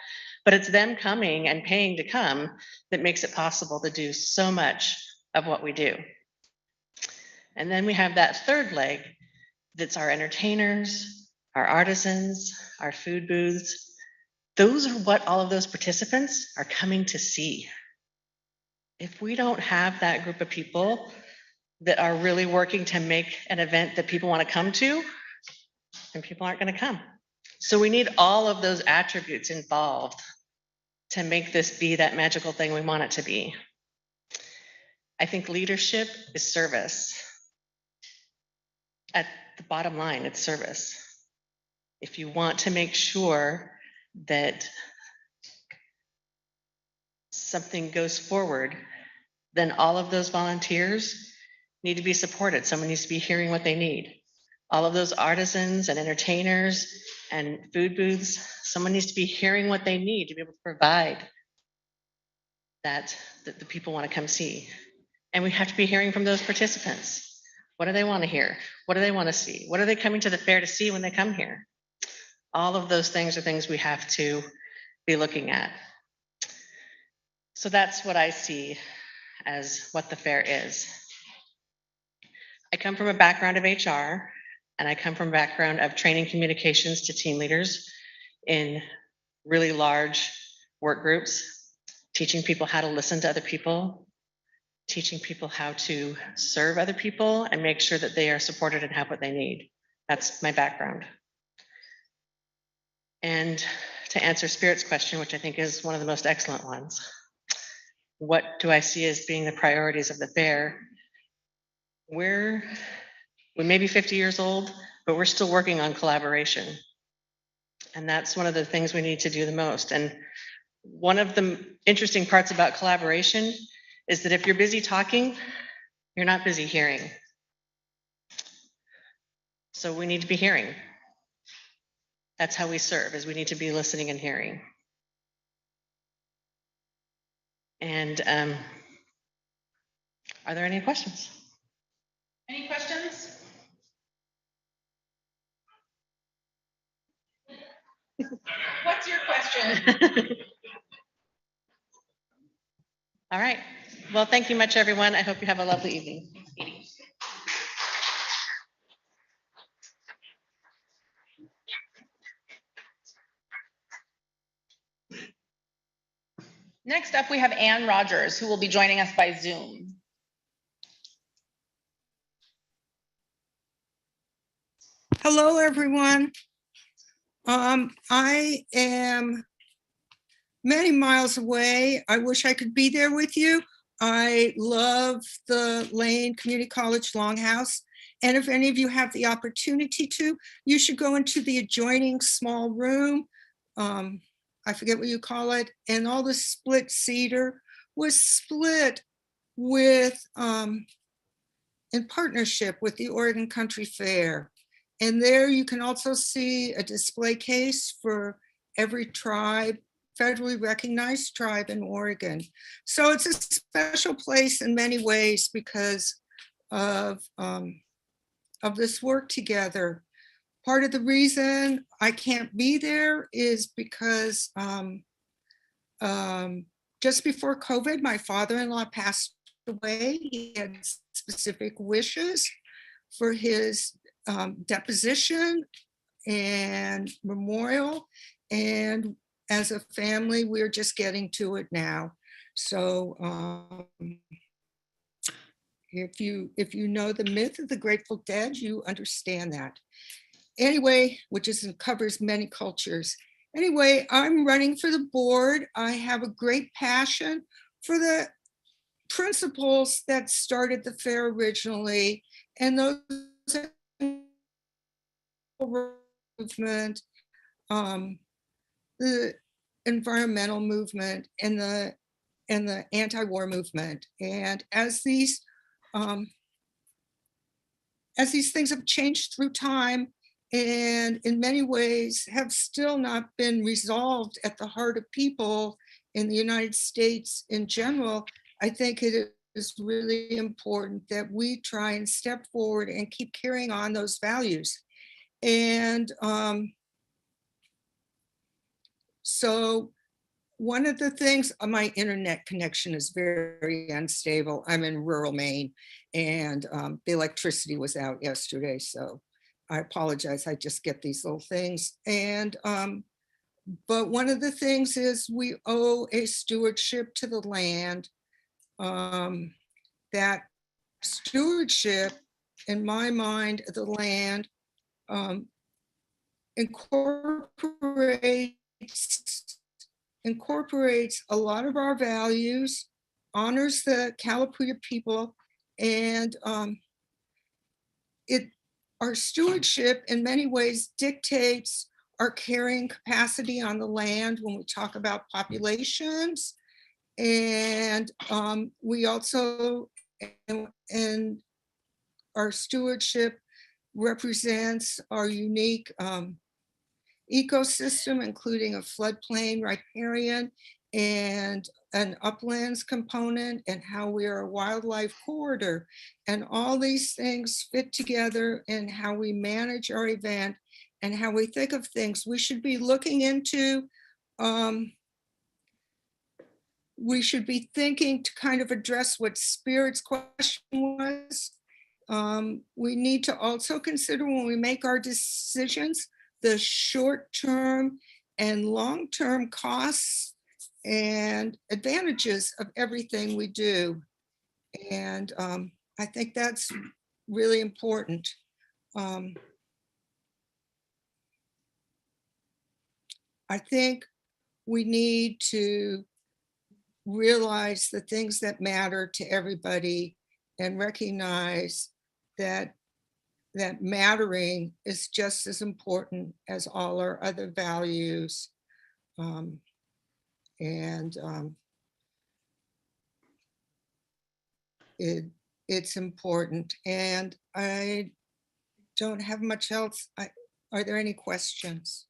but it's them coming and paying to come that makes it possible to do so much of what we do. And then we have that third leg that's our entertainers, our artisans, our food booths. Those are what all of those participants are coming to see. If we don't have that group of people that are really working to make an event that people want to come to, then people aren't going to come. So we need all of those attributes involved to make this be that magical thing we want it to be. I think leadership is service. At the bottom line, it's service. If you want to make sure that something goes forward, then all of those volunteers need to be supported. Someone needs to be hearing what they need. All of those artisans and entertainers and food booths, someone needs to be hearing what they need to be able to provide that the people want to come see. And we have to be hearing from those participants. What do they want to hear? What do they want to see? What are they coming to the fair to see when they come here? All of those things are things we have to be looking at. So that's what I see as what the fair is. I come from a background of HR, and I come from a background of training communications to team leaders in really large work groups, teaching people how to listen to other people, teaching people how to serve other people and make sure that they are supported and have what they need. That's my background. And to answer Spirit's question, which I think is one of the most excellent ones, what do I see as being the priorities of the fair? We may be 50 years old, but we're still working on collaboration. And that's one of the things we need to do the most. And one of the interesting parts about collaboration is that if you're busy talking, you're not busy hearing. So we need to be hearing. That's how we serve, is we need to be listening and hearing. And are there any questions? Any questions? What's your question? All right. Well, thank you much, everyone. I hope you have a lovely evening. Next up, we have Ann Rogers, who will be joining us by Zoom. Hello, everyone. I am many miles away. I wish I could be there with you. I love the Lane Community College Longhouse. And if any of you have the opportunity to, you should go into the adjoining small room. I forget what you call it. And all the split cedar was split with, in partnership with the Oregon Country Fair. And there you can also see a display case for every tribe, federally recognized tribe in Oregon. So it's a special place in many ways because of this work together. Part of the reason I can't be there is because just before COVID, my father-in-law passed away. He had specific wishes for his deposition and memorial. And as a family, we're just getting to it now. So if you know the myth of the Grateful Dead, you understand that. Anyway, which covers many cultures. Anyway, I'm running for the board. I have a great passion for the principles that started the fair originally, and those movement, the environmental movement, and the anti-war movement. And as these things have changed through time, and in many ways have still not been resolved at the heart of people in the United States in general, I think it is really important that we try and step forward and keep carrying on those values. And so one of the things, my internet connection is very unstable. I'm in rural Maine, and the electricity was out yesterday, so I apologize. I just get these little things. And but one of the things is we owe a stewardship to the land. That stewardship, in my mind, the land incorporates a lot of our values, honors the Kalapuya people, and our stewardship in many ways dictates our carrying capacity on the land when we talk about populations. And we also, and our stewardship represents our unique ecosystem, including a floodplain riparian and an uplands component, and how we are a wildlife corridor. And all these things fit together in how we manage our event and how we think of things. We should be looking into, we should be thinking to kind of address what Spirit's question was. We need to also consider when we make our decisions, the short-term and long-term costs and advantages of everything we do. And I think that's really important. I think we need to realize the things that matter to everybody and recognize that mattering is just as important as all our other values. It's important. And I don't have much else. Are there any questions?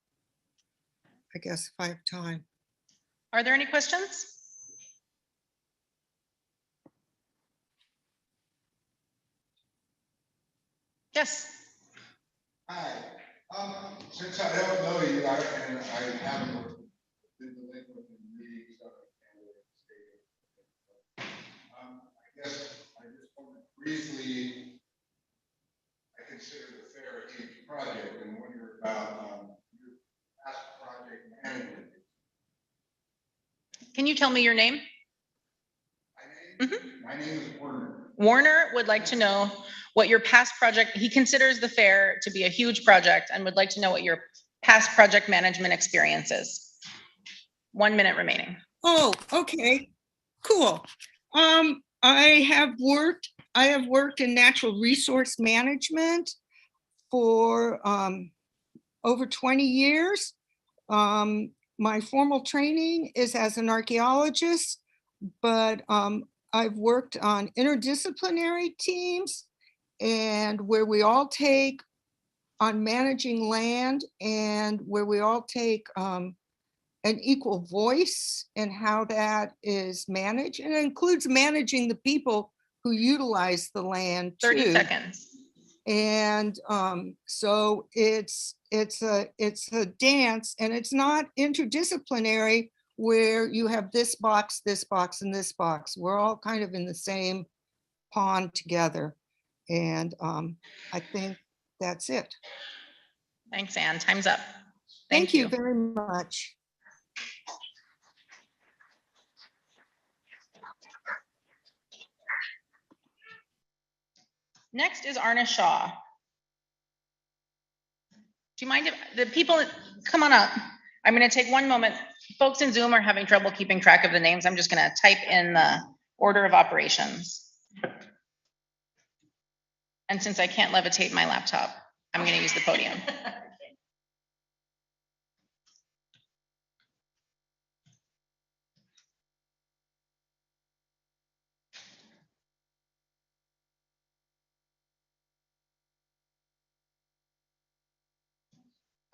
I guess if I have time. Are there any questions? Yes. Hi. Since I don't know you, and I haven't been delinquent in meetings of the candidate state. guess I just want to briefly, I consider the fair a huge project and wonder about your past project management. Can you tell me your name? My name is Warner. Warner would like to know what your past project, he considers the fair to be a huge project and would like to know what your past project management experience is. 1 minute remaining. Oh, okay, cool. I have worked in natural resource management for over 20 years. My formal training is as an archaeologist, but I've worked on interdisciplinary teams and where we all take on managing land and where we all take an equal voice in how that is managed. And it includes managing the people who utilize the land too. 30 seconds. And so it's a dance, and it's not interdisciplinary where you have this box, and this box. We're all kind of in the same pond together. And I think that's it. Thanks, Anne. Time's up. Thank you very much. Next is Arna Shaw. Do you mind if the people, come on up. I'm going to take 1 moment. Folks in Zoom are having trouble keeping track of the names. I'm just going to type in the order of operations. And since I can't levitate my laptop, I'm going to use the podium.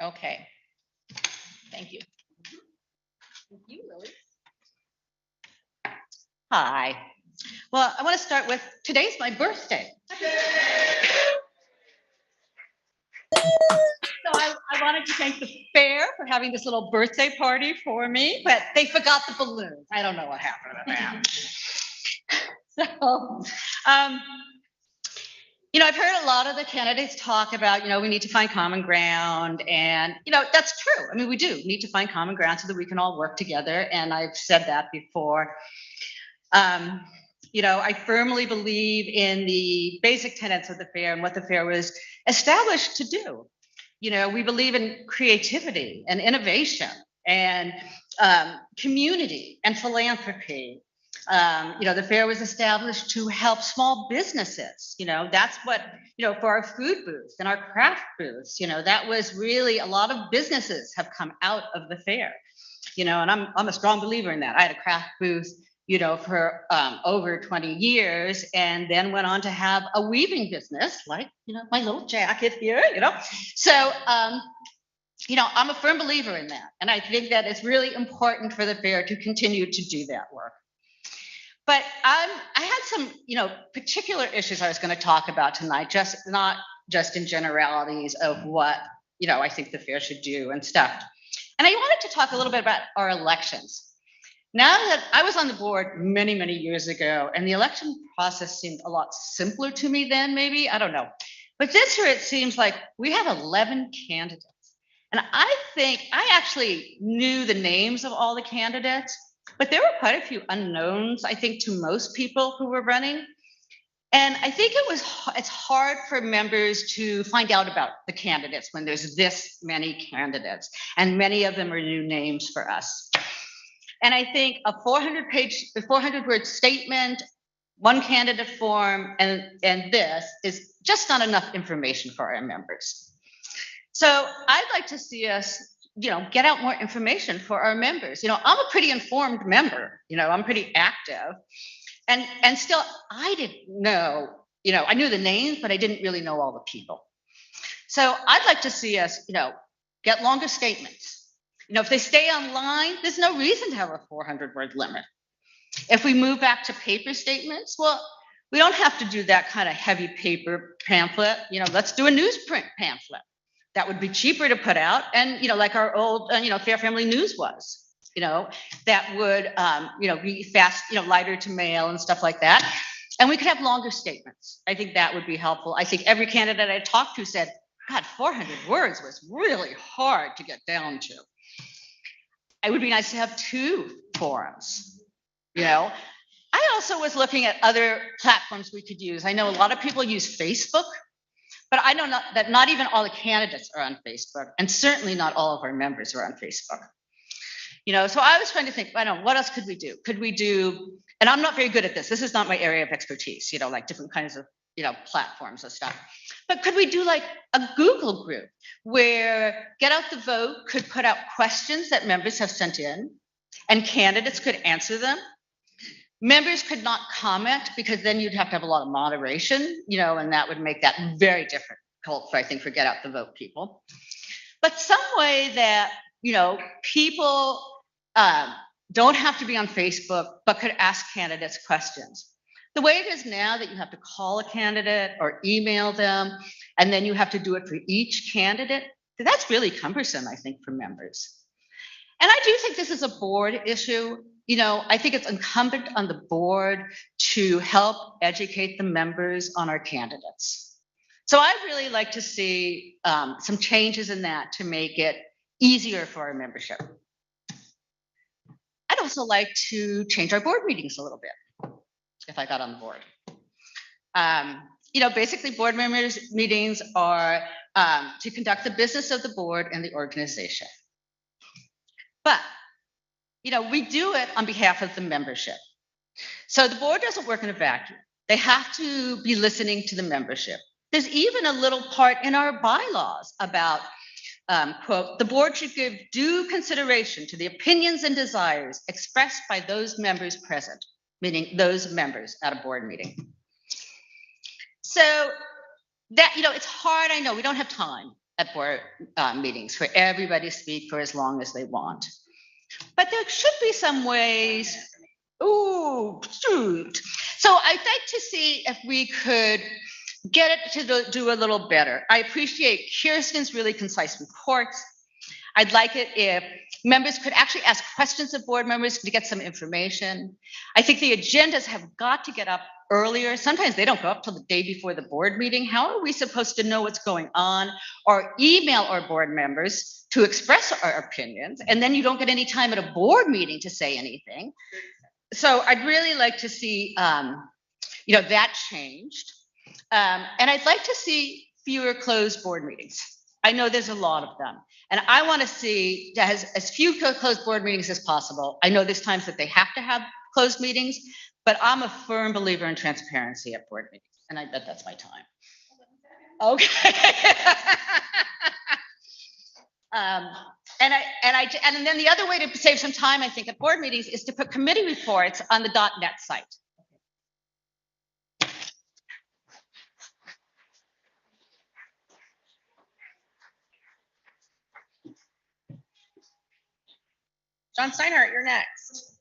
Okay. Thank you. Thank you, Lily. Hi. Well, I want to start with, today's my birthday. So I wanted to thank the fair for having this little birthday party for me, but they forgot the balloons. I don't know what happened to that. So, you know, I've heard a lot of the candidates talk about, you know, we need to find common ground, and, you know, that's true. I mean, we do need to find common ground so that we can all work together. And I've said that before. You know, I firmly believe in the basic tenets of the fair and what the fair was established to do. You know, we believe in creativity and innovation and community and philanthropy. You know, the fair was established to help small businesses. You know, that's what, you know, for our food booths and our craft booths, you know, that was really a lot of businesses have come out of the fair, you know, and I'm a strong believer in that. I had a craft booth, you know, for over 20 years, and then went on to have a weaving business, like, you know, my little jacket here, you know. So, you know, I'm a firm believer in that. And I think that it's really important for the fair to continue to do that work. But I had some, you know, particular issues I was going to talk about tonight, not just in generalities of what, you know, I think the fair should do and stuff. And I wanted to talk a little bit about our elections. Now that I was on the board many, many years ago, and the election process seemed a lot simpler to me then, maybe, I don't know. But this year, it seems like we have 11 candidates. And I think I actually knew the names of all the candidates, but there were quite a few unknowns, I think, to most people who were running. And I think it's hard for members to find out about the candidates when there's this many candidates, and many of them are new names for us. And I think a 400-word statement, one candidate form, and this is just not enough information for our members. So I'd like to see us, you know, get out more information for our members. You know, I'm a pretty informed member, you know, I'm pretty active. And still, I didn't know, you know, I knew the names, but I didn't really know all the people. So I'd like to see us, you know, get longer statements. You know, if they stay online, there's no reason to have a 400-word limit. If we move back to paper statements, well, we don't have to do that kind of heavy paper pamphlet. You know, let's do a newsprint pamphlet. That would be cheaper to put out, and, you know, like our old, you know, Fair Family News was, you know, that would, you know, be fast, you know, lighter to mail and stuff like that. And we could have longer statements. I think that would be helpful. I think every candidate I talked to said, God, 400 words was really hard to get down to. It would be nice to have 2 forums, you know? I also was looking at other platforms we could use. I know a lot of people use Facebook, but I know that not even all the candidates are on Facebook, and certainly not all of our members are on Facebook. You know, so I was trying to think, I don't know, what else could we do? Could we do, and I'm not very good at this. This is not my area of expertise, you know, like different kinds of, you know, platforms and stuff. But could we do like a Google group where Get Out the Vote could put out questions that members have sent in and candidates could answer them? Members could not comment because then you'd have to have a lot of moderation, you know, and that would make that very difficult for, I think, for Get Out the Vote people. But some way that, you know, people don't have to be on Facebook, but could ask candidates questions. The way it is now that you have to call a candidate or email them, and then you have to do it for each candidate, that's really cumbersome, I think, for members. And I do think this is a board issue. You know, I think it's incumbent on the board to help educate the members on our candidates. So I'd really like to see some changes in that to make it easier for our membership. I'd also like to change our board meetings a little bit, if I got on the board. You know, basically board members meetings are to conduct the business of the board and the organization. But, you know, we do it on behalf of the membership. So the board doesn't work in a vacuum. They have to be listening to the membership. There's even a little part in our bylaws about, quote, the board should give due consideration to the opinions and desires expressed by those members present, meaning those members at a board meeting. So that, you know, it's hard, I know, we don't have time at board meetings for everybody to speak for as long as they want. But there should be some ways, ooh, shoot. So I'd like to see if we could get it to do a little better. I appreciate Kirsten's really concise reports. I'd like it if members could actually ask questions of board members to get some information. I think the agendas have got to get up earlier. Sometimes they don't go up till the day before the board meeting. How are we supposed to know what's going on? Or email our board members to express our opinions, and then you don't get any time at a board meeting to say anything. So I'd really like to see, you know, that changed. And I'd like to see fewer closed board meetings. I know there's a lot of them. And I want to see as few closed board meetings as possible. I know there's times that they have to have closed meetings, but I'm a firm believer in transparency at board meetings. And I bet that's my time. Okay. And then the other way to save some time, I think, at board meetings is to put committee reports on the .net site. John Steinhardt, you're next.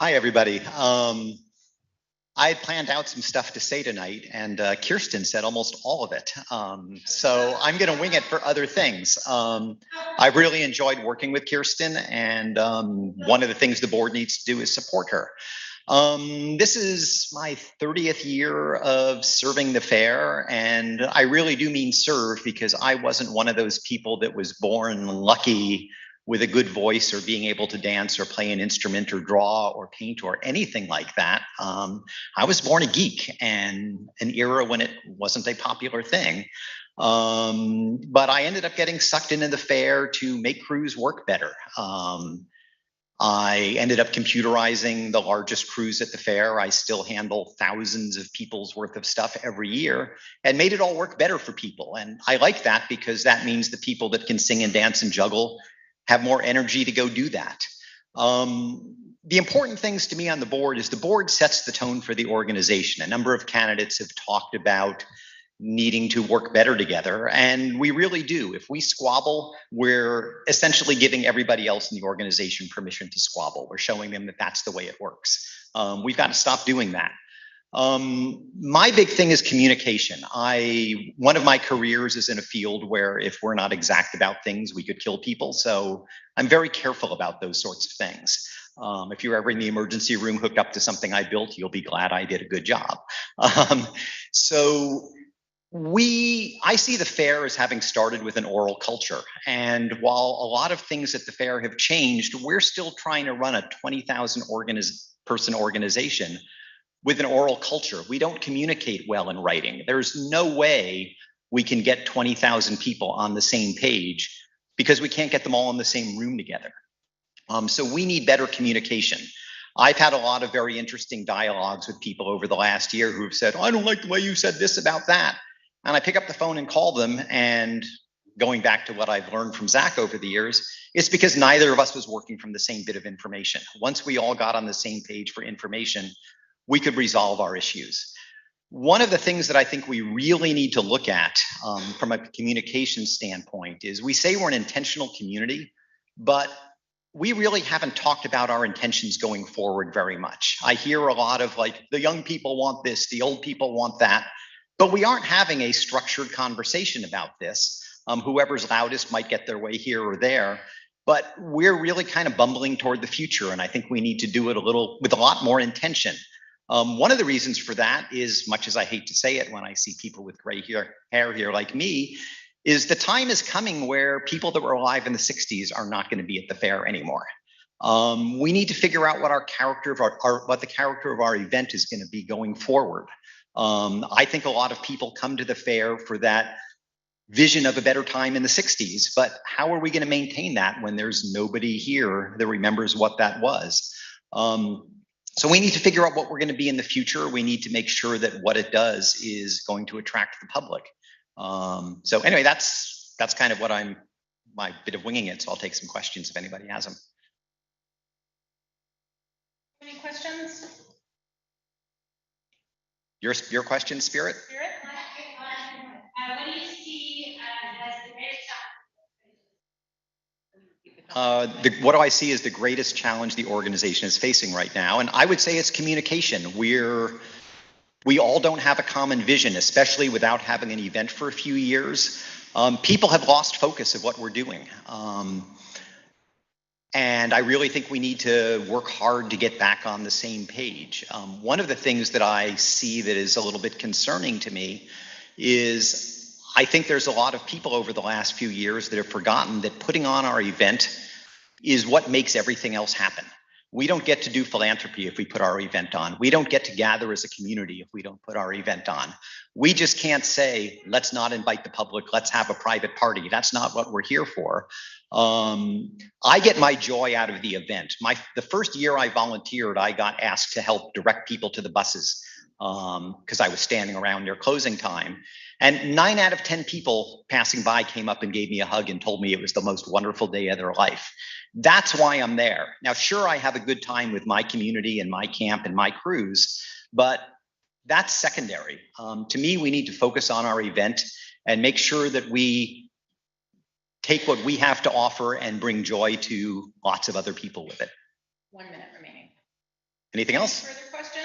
Hi, everybody. I had planned out some stuff to say tonight, and Kirsten said almost all of it. So I'm going to wing it for other things. I've really enjoyed working with Kirsten, and one of the things the board needs to do is support her. This is my 30th year of serving the fair, and I really do mean serve, because I wasn't one of those people that was born lucky with a good voice or being able to dance or play an instrument or draw or paint or anything like that. I was born a geek, and an era when it wasn't a popular thing. But I ended up getting sucked into the fair to make crews work better. I ended up computerizing the largest cruise at the fair. I still handle thousands of people's worth of stuff every year and made it all work better for people. And I like that, because that means the people that can sing and dance and juggle have more energy to go do that. The important things to me on the board is the board sets the tone for the organization. A number of candidates have talked about needing to work better together, and we really do. If we squabble, we're essentially giving everybody else in the organization permission to squabble. We're showing them that that's the way it works. We've got to stop doing that. My big thing is communication. One of my careers is in a field where if we're not exact about things, we could kill people. So I'm very careful about those sorts of things. If you're ever in the emergency room hooked up to something I built, you'll be glad I did a good job. So I see the fair as having started with an oral culture. And while a lot of things at the fair have changed, we're still trying to run a 20,000 person organization with an oral culture. We don't communicate well in writing. There's no way we can get 20,000 people on the same page because we can't get them all in the same room together. So we need better communication. I've had a lot of very interesting dialogues with people over the last year who have said, I don't like the way you said this about that. And I pick up the phone and call them, and going back to what I've learned from Zach over the years, it's because neither of us was working from the same bit of information. Once we all got on the same page for information, we could resolve our issues. One of the things that I think we really need to look at from a communication standpoint is we say we're an intentional community, but we really haven't talked about our intentions going forward very much. I hear a lot of like, the young people want this, the old people want that, but we aren't having a structured conversation about this. Whoever's loudest might get their way here or there, but we're really kind of bumbling toward the future. And I think we need to do it with a lot more intention. One of the reasons for that is, much as I hate to say it when I see people with gray hair here like me, is the time is coming where people that were alive in the 60s are not going to be at the fair anymore. We need to figure out what what the character of our event is going to be going forward. I think a lot of people come to the fair for that vision of a better time in the 60s, but how are we going to maintain that when there's nobody here that remembers what that was? So we need to figure out what we're going to be in the future. We need to make sure that what it does is going to attract the public. So anyway, that's kind of what my bit of winging it. So I'll take some questions if anybody has them. Any questions? Your question, Spirit? Spirit, what do you see as the greatest challenge? What do I see as the greatest challenge the organization is facing right now? And I would say it's communication. We all don't have a common vision, especially without having an event for a few years. People have lost focus of what we're doing. And I really think we need to work hard to get back on the same page. One of the things that I see that is a little bit concerning to me is I think there's a lot of people over the last few years that have forgotten that putting on our event is what makes everything else happen. We don't get to do philanthropy if we put our event on. We don't get to gather as a community if we don't put our event on. We just can't say, let's not invite the public, let's have a private party. That's not what we're here for. I get my joy out of the event. The first year I volunteered, I got asked to help direct people to the buses because I was standing around near closing time. And 9 out of 10 people passing by came up and gave me a hug and told me it was the most wonderful day of their life. That's why I'm there. Now, sure, I have a good time with my community and my camp and my crews, but that's secondary. To me, we need to focus on our event and make sure that we take what we have to offer and bring joy to lots of other people with it. 1 minute remaining. Anything else? Further questions?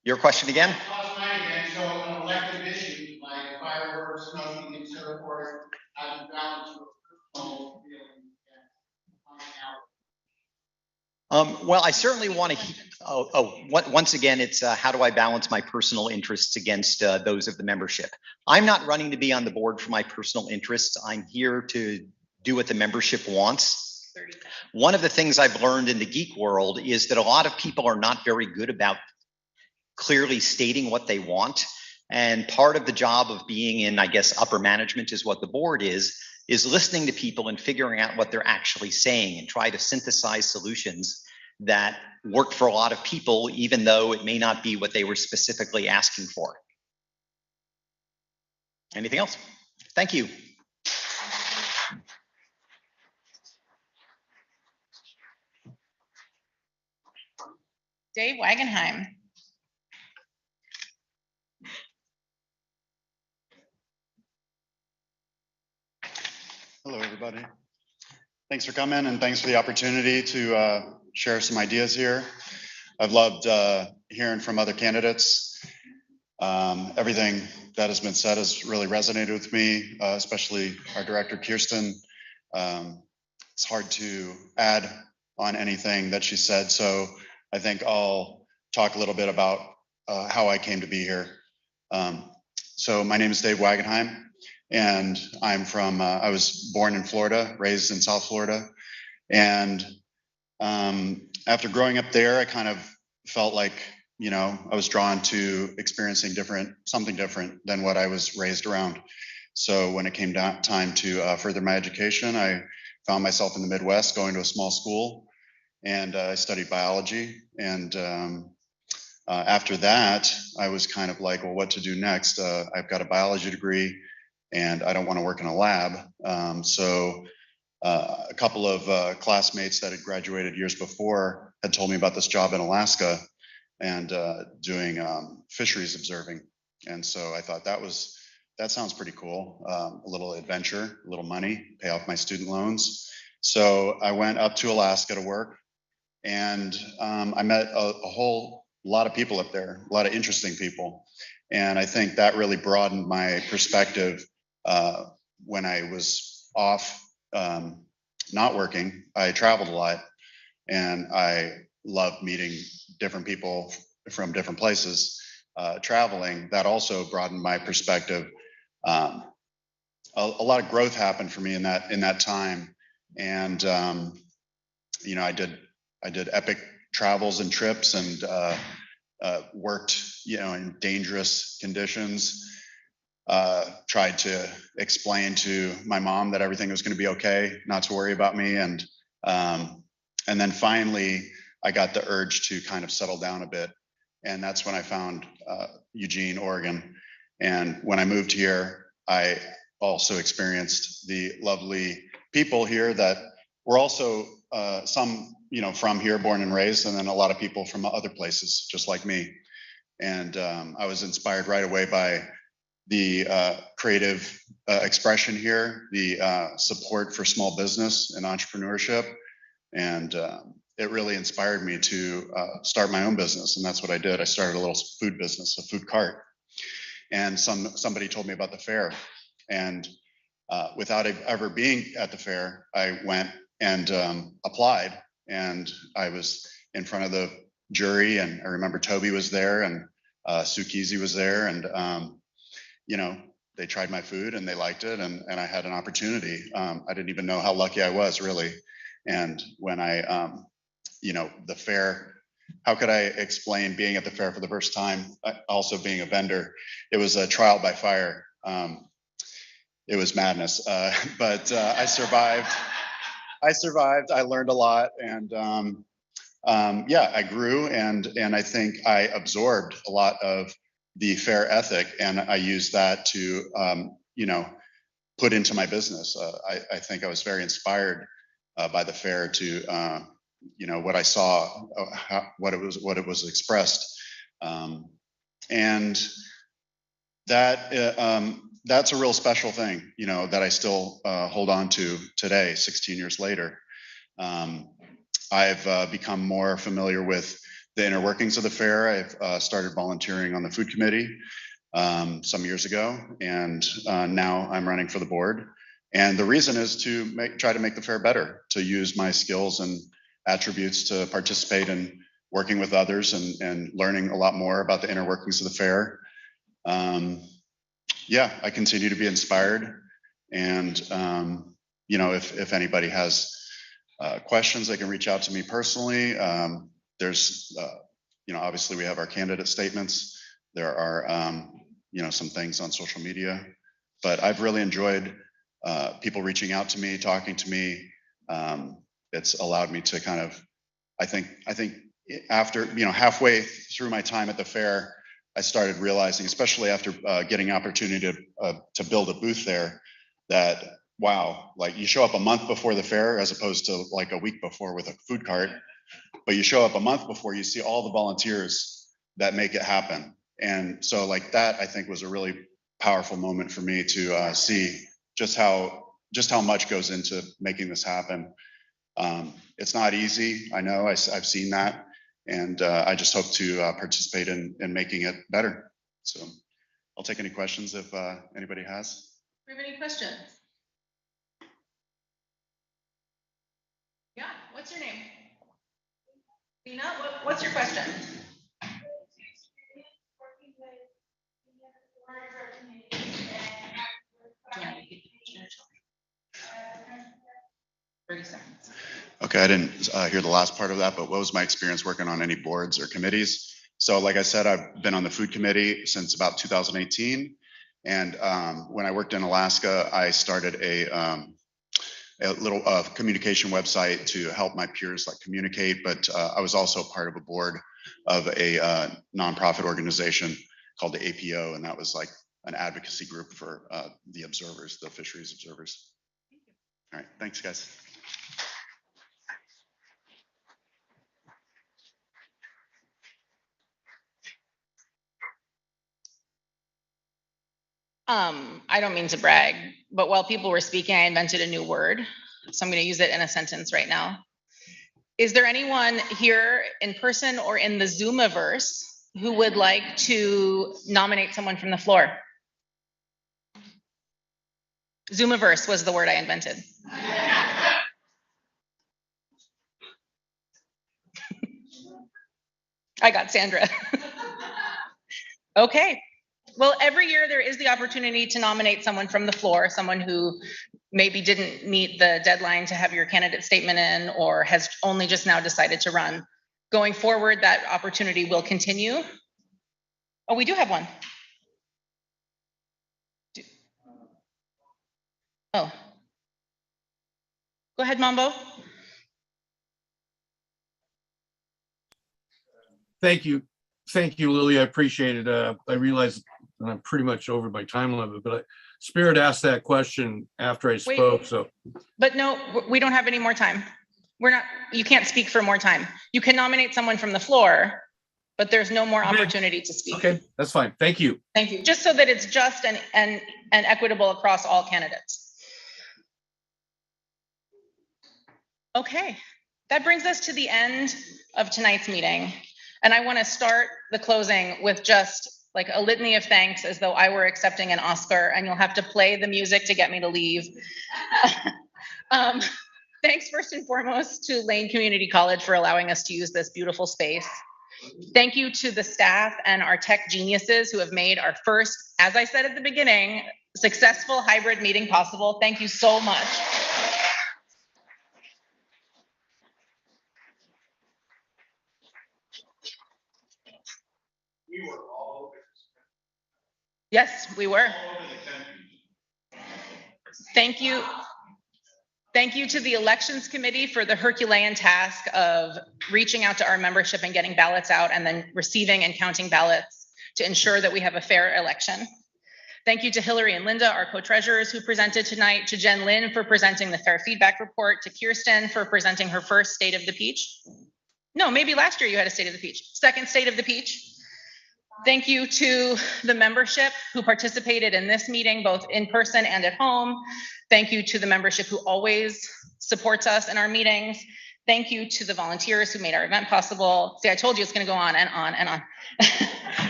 Your question again? So an elected issue like fireworks, smoking, and so forth, how do you balance your personal feeling and coming out? Well, I certainly want to, once again, it's how do I balance my personal interests against those of the membership? I'm not running to be on the board for my personal interests. I'm here to do what the membership wants. One of the things I've learned in the geek world is that a lot of people are not very good about clearly stating what they want. And part of the job of being in, I guess, upper management is what the board is listening to people and figuring out what they're actually saying and try to synthesize solutions that work for a lot of people, even though it may not be what they were specifically asking for. Anything else? Thank you. Dave Wagenheim. Hello, everybody. Thanks for coming and thanks for the opportunity to share some ideas here. I've loved hearing from other candidates. Everything that has been said has really resonated with me, especially our director, Kirsten. It's hard to add on anything that she said, so I think I'll talk a little bit about how I came to be here. So my name is Dave Wagenheim, and I'm from, I was born in Florida, raised in South Florida. And after growing up there, I kind of felt like, you know, I was drawn to experiencing something different than what I was raised around. So when it came down time to further my education, I found myself in the Midwest going to a small school, and I studied biology. And after that, I was kind of like, well, what to do next? I've got a biology degree and I don't want to work in a lab. So a couple of classmates that had graduated years before had told me about this job in Alaska and doing fisheries observing. And so I thought that sounds pretty cool. A little adventure, a little money, pay off my student loans. So I went up to Alaska to work, and I met a whole lot of people up there, a lot of interesting people. And I think that really broadened my perspective when I was off not working. I traveled a lot, and I loved meeting different people from different places. Traveling, that also broadened my perspective. A lot of growth happened for me in that time. And you know, I did epic travels and trips, and worked, you know, in dangerous conditions. Tried to explain to my mom that everything was going to be okay, not to worry about me. And then finally, I got the urge to kind of settle down a bit. And that's when I found Eugene, Oregon. And when I moved here, I also experienced the lovely people here that were also some, you know, from here, born and raised, and then a lot of people from other places, just like me. And I was inspired right away by the creative expression here, the support for small business and entrepreneurship. And it really inspired me to start my own business. And that's what I did. I started a little food business, a food cart. And somebody told me about the fair. And without ever being at the fair, I went and applied. And I was in front of the jury, and I remember Toby was there, and Sue Kesey was there. And you know, they tried my food and they liked it, and I had an opportunity. I didn't even know how lucky I was, really. And when I, you know, the fair, how could I explain being at the fair for the first time, also being a vendor? It was a trial by fire. It was madness, but I survived. I learned a lot, and yeah, I grew, and I think I absorbed a lot of the fair ethic, and I used that to, you know, put into my business. I think I was very inspired by the fair to, you know, what I saw, what it was expressed, and that that's a real special thing, you know, that I still hold on to today, 16 years later. I've become more familiar with the inner workings of the fair. I've started volunteering on the food committee some years ago, and now I'm running for the board. And the reason is to try to make the fair better, to use my skills and attributes to participate in working with others and learning a lot more about the inner workings of the fair. Yeah, I continue to be inspired. And, you know, if anybody has questions, they can reach out to me personally. There's, you know, obviously we have our candidate statements. There are, you know, some things on social media, but I've really enjoyed people reaching out to me, talking to me. It's allowed me to kind of, I think after, you know, halfway through my time at the fair, I started realizing, especially after getting an opportunity to build a booth there, that wow, like you show up a month before the fair as opposed to like a week before with a food cart, but you show up a month before, you see all the volunteers that make it happen. And so like that, I think was a really powerful moment for me to see just how much goes into making this happen. It's not easy. I know I've seen that. And I just hope to participate in making it better. So I'll take any questions if anybody has. Do we have any questions? Yeah, what's your name? Lena, what's your question? Okay, I didn't hear the last part of that, but what was my experience working on any boards or committees? So like I said, I've been on the food committee since about 2018. And when I worked in Alaska, I started a little communication website to help my peers like communicate, but I was also part of a board of a nonprofit organization called the APO, and that was like an advocacy group for the observers, the fisheries observers. All right, thanks guys. I don't mean to brag, but while people were speaking, I invented a new word. So I'm going to use it in a sentence right now. Is there anyone here in person or in the Zoomiverse who would like to nominate someone from the floor? Zoomiverse was the word I invented. I got Sandra. Okay. Well, every year there is the opportunity to nominate someone from the floor, someone who maybe didn't meet the deadline to have your candidate statement in or has only just now decided to run. Going forward, that opportunity will continue. Oh, we do have one. Oh. Go ahead, Mambo. Thank you. Thank you, Lily. I appreciate it. I realize that I'm pretty much over my time limit, but Spirit asked that question after I spoke, so. But no, we don't have any more time. You can't speak for more time. You can nominate someone from the floor, but there's no more opportunity to speak. Okay, that's fine. Thank you. Thank you. Just so that it's just and equitable across all candidates. Okay, that brings us to the end of tonight's meeting. And I want to start the closing with just like a litany of thanks as though I were accepting an Oscar, and you'll have to play the music to get me to leave. Thanks first and foremost to Lane Community College for allowing us to use this beautiful space. Thank you to the staff and our tech geniuses who have made our first, as I said at the beginning, successful hybrid meeting possible. Thank you so much. We were all over. Yes, we were. Thank you. Thank you to the elections committee for the Herculean task of reaching out to our membership and getting ballots out and then receiving and counting ballots to ensure that we have a fair election. Thank you to Hillary and Linda, our co-treasurers who presented tonight, to Jen Lynn for presenting the fair feedback report, to Kirsten for presenting her first State of the Peach. No, maybe last year you had a State of the Peach. Second State of the Peach. Thank you to the membership who participated in this meeting, both in person and at home. Thank you to the membership who always supports us in our meetings. Thank you to the volunteers who made our event possible. See, I told you it's going to go on and on and on.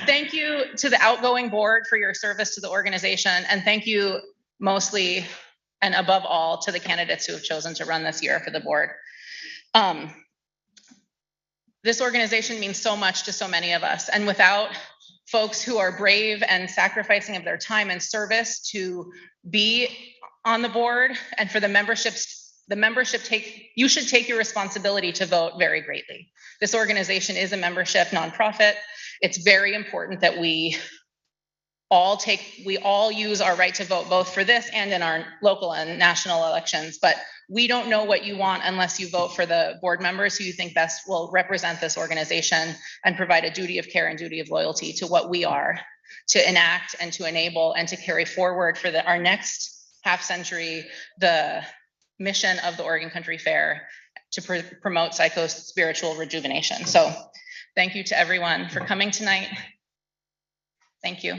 Thank you to the outgoing board for your service to the organization. And thank you mostly and above all to the candidates who have chosen to run this year for the board. This organization means so much to so many of us. And without folks who are brave and sacrificing of their time and service to be on the board and for the membership you should take your responsibility to vote very greatly. This organization is a membership nonprofit. It's very important that we all use our right to vote both for this and in our local and national elections, but we don't know what you want unless you vote for the board members who you think best will represent this organization and provide a duty of care and duty of loyalty to what we are, to enact and to enable and to carry forward for our next half century, the mission of the Oregon Country Fair to promote psycho-spiritual rejuvenation. So thank you to everyone for coming tonight. Thank you.